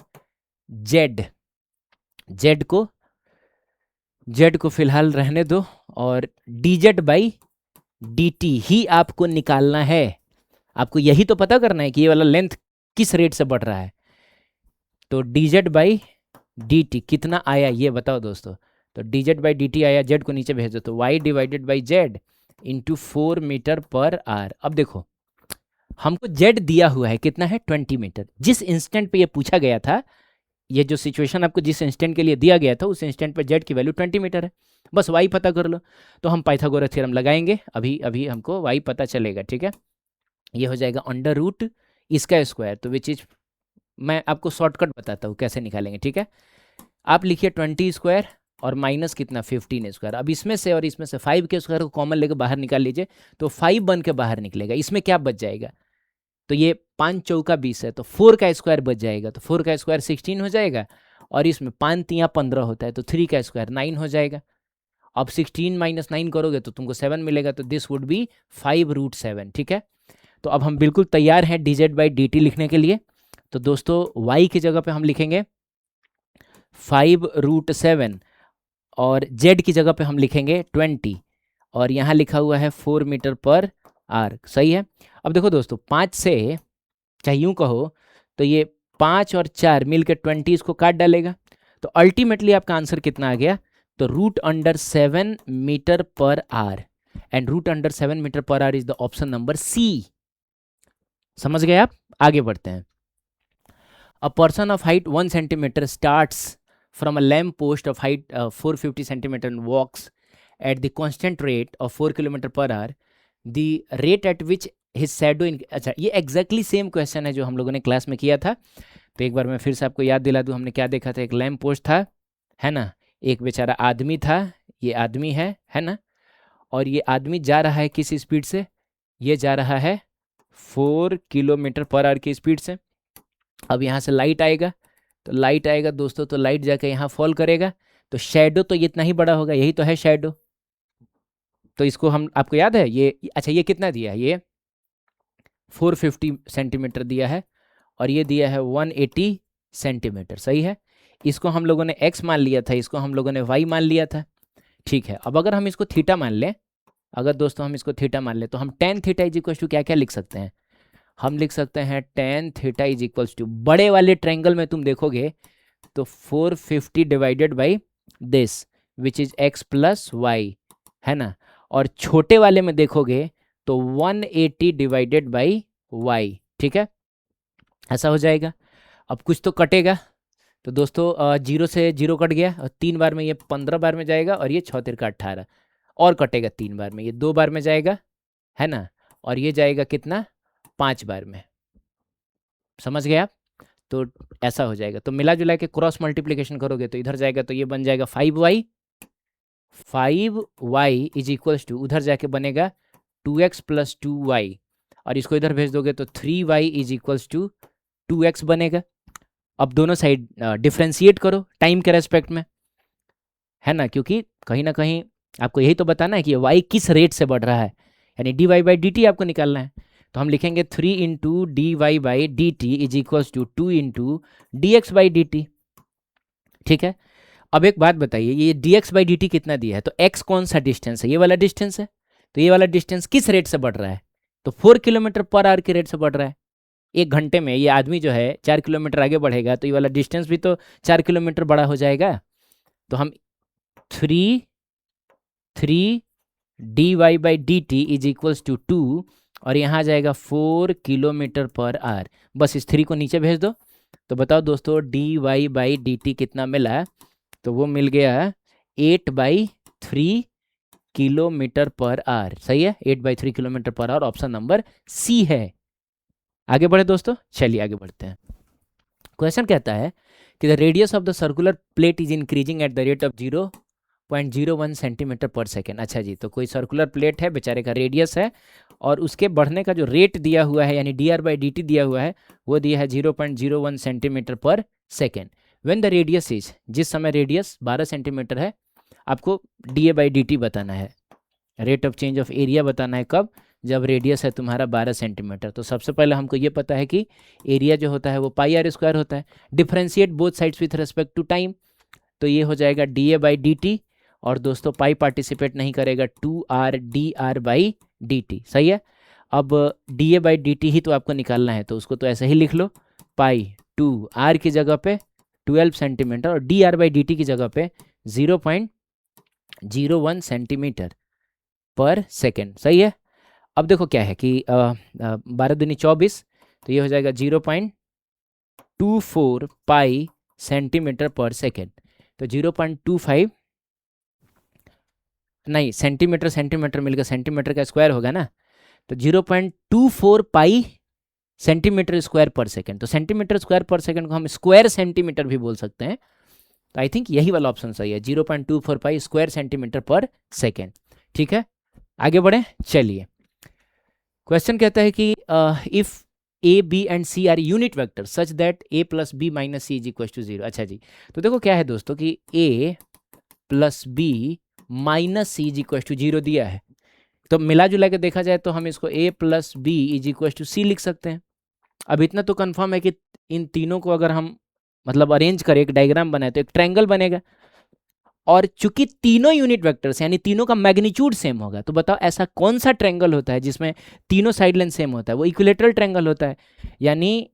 z को फिलहाल रहने दो, और dz/dt ही आपको निकालना है। आपको यही तो पता करना है कि ये वाला लेंथ किस रेट से बढ़ रहा है। तो dz/dt कितना आया ये बताओ दोस्तों। तो dz/dt आया, z को नीचे भेज दो, तो y/z into 4 metre per our. अब देखो हमको z दिया हुआ है कितना है, 20 मीटर। जिस इंस्टेंट पे ये पूछा गया था, ये जो सिचुएशन आपको जिस इंस्टेंट के लिए दिया गया था, उस इंस्टेंट पे z की वैल्यू 20 मीटर है, बस y पता कर लो। तो हम पाइथागोरस थ्योरम लगाएंगे, अभी अभी हमको y पता चलेगा, ठीक है। ये हो जाएगा √ इसका स्क्वायर, तो विच इज, मैं आपको शॉर्टकट बताता हूँ कैसे निकालेंगे, ठीक है। आप लिखिए 20² और माइनस कितना 15²। अब इसमें से और इसमें से 5 के स्क्वायर को कॉमन लेकर बाहर निकाल लीजिए, तो 5 बन के बाहर निकलेगा। इसमें क्या बच जाएगा, तो ये 5×4 = 20 है, तो 4 का स्क्वायर बच जाएगा, तो 4 का स्क्वायर 16 हो जाएगा, और इसमें 5×3 = 15 होता है, तो 3 का स्क्वायर 9 हो जाएगा। अब 16 - 9 करोगे तो तुमको 7 मिलेगा, तो दिस वुड बी 5√7, ठीक है। तो अब हम बिल्कुल तैयार हैं dz/dt लिखने के लिए। तो दोस्तों y की जगह पे हम लिखेंगे 5√7, और z की जगह पे हम लिखेंगे 20, और यहाँ लिखा हुआ है 4 मीटर पर आवर, सही है। अब देखो दोस्तों 5 से, चाहे यूँ कहो तो ये 5 और 4 मिलकर 20 इसको काट डालेगा। तो अल्टीमेटली आपका आंसर कितना आ गया? तो √7 metre per hour, and √7 metre per hour is the option number c. समझ गए आप? आगे बढ़ते हैं। A person of height 1 centimetre starts from a lamp post of height 450 centimetre and walks at the constant rate of 4 kilometre per hour, the rate at which his shadow in. अच्छा, ये एग्जैक्टली सेम क्वेश्चन है जो हम लोगों ने क्लास में किया था। तो एक बार मैं फिर से आपको याद दिला दूं, हमने क्या देखा था? एक लैम्प पोस्ट था, है ना, एक बेचारा आदमी था, ये आदमी है ना, और ये आदमी जा रहा है किस स्पीड से? ये जा रहा है 4 किलोमीटर पर आवर की स्पीड से। अब यहाँ से लाइट आएगा, तो लाइट आएगा दोस्तों, तो लाइट जाकर यहाँ फॉल करेगा, तो शैडो तो इतना ही बड़ा होगा, यही तो है शैडो। तो इसको हम, आपको याद है ये, अच्छा ये कितना दिया है? ये 450 सेंटीमीटर दिया है, और ये दिया है 180 सेंटीमीटर, सही है। इसको हम लोगों ने x मान लिया था, इसको हम लोगों ने y मान लिया था, ठीक है। अब अगर हम इसको थीटा मान लें, अगर दोस्तों हम इसको थीटा मान लें, तो हम tan theta is equal to क्या क्या लिख सकते हैं? हम लिख सकते हैं tan theta is equal to, बड़े वाले ट्रायंगल में तुम देखोगे तो 450 divided by this which is x plus y, है ना, और छोटे वाले में देखोगे तो 180 डिवाइडेड बाई वाई, ठीक है, ऐसा हो जाएगा। अब कुछ तो कटेगा, तो दोस्तों 0 से 0 कट गया, और 3 बार में ये 15 बार में जाएगा, और ये 6 तिरका 18 और कटेगा 3 बार में, ये 2 बार में जाएगा, है ना, और ये जाएगा कितना? 5 बार में। समझ गए आप? तो ऐसा हो जाएगा। तो मिला जुला के क्रॉस मल्टीप्लीकेशन करोगे तो इधर जाएगा, तो ये बन जाएगा 5y, 5y is equals to, उधर जाके बनेगा 2x प्लस 2y, और इसको इधर भेज दोगे तो 3y is equals to 2x बनेगा। अब दोनों साइड डिफ्रेंशिएट करो टाइम के रेस्पेक्ट में, है ना, क्योंकि कहीं ना कहीं आपको यही तो बताना है कि y किस रेट से बढ़ रहा है, यानी dy/dt आपको निकालना है। तो हम लिखेंगे 3 into dy/dt is equals to 2 into dx/dt, ठीक है। अब एक बात बताइए, ये dx/dt कितना दिया है? तो x कौन सा डिस्टेंस है? ये वाला डिस्टेंस है। तो ये वाला डिस्टेंस किस रेट से बढ़ रहा है? तो 4 किलोमीटर पर आवर के रेट से बढ़ रहा है। 1 घंटे में ये आदमी जो है 4 किलोमीटर आगे बढ़ेगा, तो ये वाला डिस्टेंस भी तो 4 किलोमीटर बड़ा हो जाएगा। तो हम 3 dy/dt इज इक्वल्स टू 2, और यहाँ जाएगा 4 किलोमीटर पर आवर। बस इस 3 को नीचे भेज दो। तो बताओ दोस्तों dy/dt कितना मिला? तो वो मिल गया 8/3 किलोमीटर पर आवर, सही है, 8/3 kilometre per our, option number सी है। आगे बढ़े दोस्तों, चलिए आगे बढ़ते हैं। क्वेश्चन कहता है कि the radius of the circular plate is increasing at the rate of 0.01 centimetre पर सेकेंड। अच्छा जी, तो कोई सर्कुलर प्लेट है, बेचारे का रेडियस है, और उसके बढ़ने का जो रेट दिया हुआ है, यानी dr/dt दिया हुआ है, वो दिया है 0.01 सेंटीमीटर पर second. When the radius is, जिस समय रेडियस 12 सेंटीमीटर है, आपको dA/dt बताना है, rate of change of area बताना है। कब? जब रेडियस है तुम्हारा 12 सेंटीमीटर। तो सबसे पहले हमको ये पता है कि एरिया जो होता है वो πr² होता है। Differentiate both sides with respect to time, तो ये हो जाएगा dA/dt, और दोस्तों पाई पार्टिसिपेट नहीं करेगा, 2r dr/dt, सही है। अब dA/dt ही तो आपको निकालना है, तो उसको तो ऐसे ही लिख लो, पाई 2r की जगह पे 12 सेंटीमीटर, और dr/dt की जगह पे 0.01 सेंटीमीटर पर सेकेंड, सही है। अब देखो क्या है कि 12 दूनी 24, तो ये हो जाएगा 0.24 पाई सेंटीमीटर पर सेकेंड। तो 0.25 नहीं, सेंटीमीटर मिलकर सेंटीमीटर का स्क्वायर होगा ना, तो 0.24 पाई सेंटीमीटर स्क्वायर पर सेकेंड। तो सेंटीमीटर स्क्वायर पर सेकेंड को हम स्क्वायर सेंटीमीटर भी बोल सकते हैं। तो आई थिंक यही वाला ऑप्शन सही है, 0.24 पाई स्क्वायर सेंटीमीटर पर सेकेंड, ठीक है। आगे बढ़े, चलिए। क्वेश्चन कहता है कि if a, b and c are unit vector such that a plus b minus c is equal to 0। अच्छा जी, तो देखो क्या है दोस्तों कि a plus b minus c is equal to 0 दिया है। तो मिला जुला के देखा जाए तो हम इसको a plus b is equal to c लिख सकते हैं। अब इतना तो कंफर्म है कि इन तीनों को अगर हम मतलब अरेंज करें, एक डायग्राम बनाए, तो एक ट्रायंगल बनेगा, और चूंकि तीनों यूनिट वेक्टर्स यानी तीनों का मैग्नीट्यूड सेम होगा, तो बताओ ऐसा कौन सा ट्रायंगल होता है जिसमें तीनों साइड लेंथ सेम होता है? वो इक्विलेटरल ट्रायंगल होता है। यानी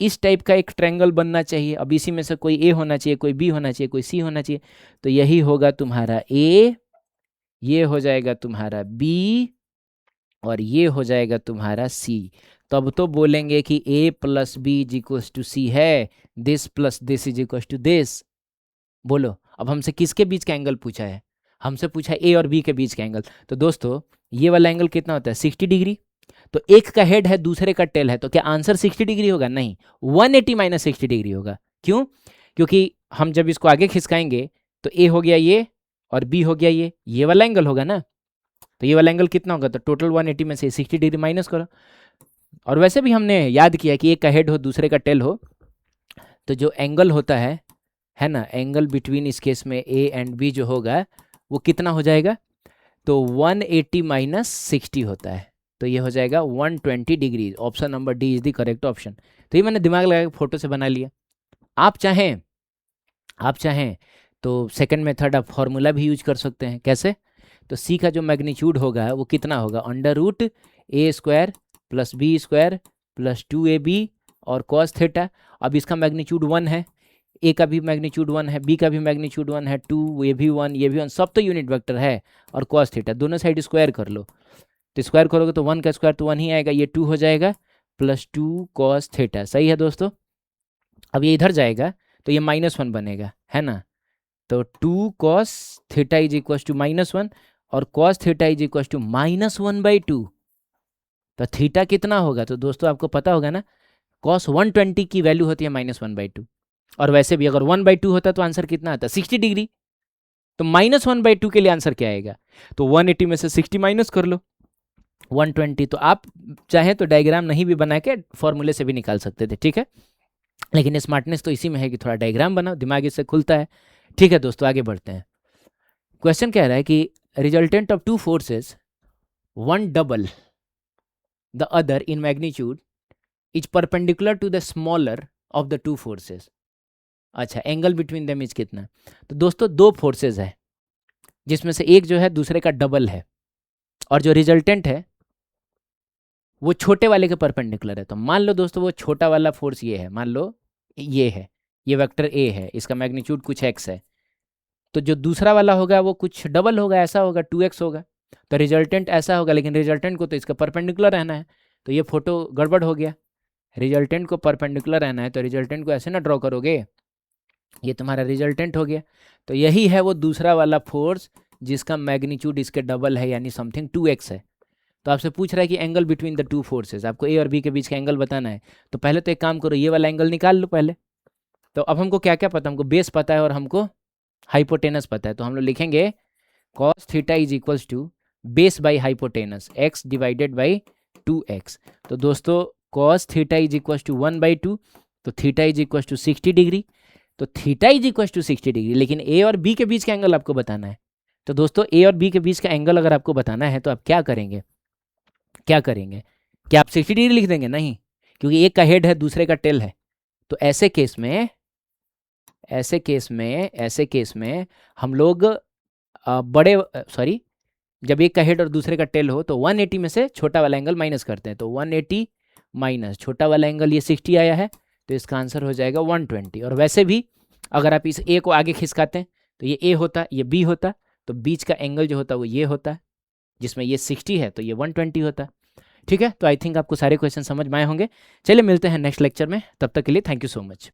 इस टाइप का एक ट्रायंगल बनना चाहिए। अब इसी में से कोई ए होना चाहिए, कोई बी होना चाहिए, कोई सी होना चाहिए, तो यही होगा तुम्हारा ए, ये हो जाएगा तुम्हारा बी, और ये हो जाएगा तुम्हारा सी। तब तो बोलेंगे कि a plus b is equal to c है, this plus this is equal to this. बोलो, अब हमसे किसके बीच का एंगल पूछा है? हमसे पूछा है ए और बी के बीच का एंगल। तो दोस्तों ये वाला एंगल कितना होता है? 60 डिग्री। तो एक का हेड है, दूसरे का टेल है, तो क्या आंसर 60 डिग्री होगा? नहीं, 180 माइनस 60 डिग्री होगा। क्यों? क्योंकि हम जब इसको आगे खिसकाएंगे तो ए हो गया ये और बी हो गया ये वाला एंगल होगा ना। तो ये वाला एंगल कितना होगा? तो टोटल 180 में से 60 डिग्री माइनस करो। और वैसे भी हमने याद किया कि एक का हेड हो, दूसरे का टेल हो, तो जो एंगल होता है ना, एंगल बिटवीन इस केस में ए एंड बी जो होगा वो कितना हो जाएगा? तो 180 माइनस 60 होता है, तो ये हो जाएगा 120 degree. Option number D is the correct option. तो ये मैंने दिमाग लगा के फोटो से बना लिया। आप चाहें तो सेकंड मेथड आप फॉर्मूला भी यूज कर सकते हैं। कैसे? तो सी का जो मैग्नीट्यूड होगा वो कितना होगा? Under root a square plus b square plus 2ab और कॉस थीटा। अब इसका मैग्नीट्यूड 1 है, ए का भी मैग्नीट्यूड 1 है, बी का भी मैग्नीट्यूड 1 है, 2 ये भी 1 ये भी 1, सब तो यूनिट वेक्टर है, और कॉस थीटा दोनों साइड स्क्वायर कर लो। तो स्क्वायर करोगे तो 1 का स्क्वायर तो 1 ही आएगा, ये 2 हो जाएगा प्लस 2 कॉस थीटा। सही है दोस्तों? अब ये इधर जाएगा तो ये -1 बनेगा, है ना। तो 2 cos theta is equal to -1 और cos theta is equal to -1/2। तो थीटा कितना होगा? तो दोस्तों आपको पता होगा ना, कॉस 120 की वैल्यू होती है -1/2। और वैसे भी अगर 1/2 होता तो आंसर कितना आता? 60 डिग्री। तो -1/2 के लिए आंसर क्या आएगा? तो 180 में से 60 माइनस कर लो, 120। तो आप चाहें तो डायग्राम नहीं भी बना के फॉर्मूले से भी निकाल सकते थे, ठीक है। लेकिन स्मार्टनेस तो इसी में है कि थोड़ा डायग्राम बनाओ, दिमाग इससे खुलता है। ठीक है दोस्तों, आगे बढ़ते हैं। क्वेश्चन कह रहा है कि resultant of 2 forces, one double the other in magnitude is perpendicular to the smaller of the 2 forces। अच्छा, एंगल बिटवीन देम इज कितना? तो दोस्तों 2 फोर्सेस है जिसमें से एक जो है दूसरे का डबल है, और जो रिजल्टेंट है वो छोटे वाले के परपेंडिकुलर है। तो मान लो दोस्तों वो छोटा वाला फोर्स ये है, मान लो ये है, ये वेक्टर ए है, इसका मैग्नीट्यूड कुछ x है, तो जो दूसरा वाला होगा वो कुछ डबल होगा, ऐसा होगा 2x होगा। तो रिजल्टेंट ऐसा होगा, लेकिन रिजल्टेंट को तो इसका परपेंडिकुलर रहना है, तो ये फोटो गड़बड़ हो गया। रिजल्टेंट को परपेंडिकुलर रहना है तो रिजल्टेंट को ऐसे ना ड्रॉ करोगे, ये तुम्हारा रिजल्टेंट हो गया। तो यही है वो दूसरा वाला फोर्स जिसका मैग्नीट्यूड इसके डबल है, यानी समथिंग 2x है। तो आपसे पूछ रहा है कि एंगल बिटवीन द 2 फोर्सेस, आपको ए और बी के बीच का एंगल बताना है। तो पहले तो एक काम करो, ये वाला एंगल निकाल लो पहले। तो अब हमको क्या क्या पता? हमको बेस पता है और हमको हाइपोटेनस पता है। तो हम लोग लिखेंगे cos theta is equals to base by hypotenuse x divided by 2x। तो दोस्तों cos theta is equals to 1/2, तो theta is equals to 60 degree. तो theta is equals to 60 degree, लेकिन ए और बी के बीच का एंगल आपको बताना है। तो दोस्तों ए और बी के बीच का एंगल अगर आपको बताना है तो आप क्या करेंगे? क्या आप 60 डिग्री लिख देंगे? नहीं, क्योंकि एक का हेड है दूसरे का टेल है। तो ऐसे केस में हम लोग जब एक का हेड और दूसरे का टेल हो तो 180 में से छोटा वाला एंगल माइनस करते हैं। तो 180 माइनस छोटा वाला एंगल ये 60 आया है, तो इसका आंसर हो जाएगा 120। और वैसे भी अगर आप इस ए को आगे खिसकाते हैं तो ये ए होता, ये बी होता, तो बीच का एंगल जो होता वो ये होता, जिसमें ये 60 है तो ये 120 होता। ठीक है, तो आई थिंक आपको सारे क्वेश्चन समझ में आए होंगे। चलिए मिलते हैं नेक्स्ट लेक्चर में, तब तक के लिए थैंक यू सो मच।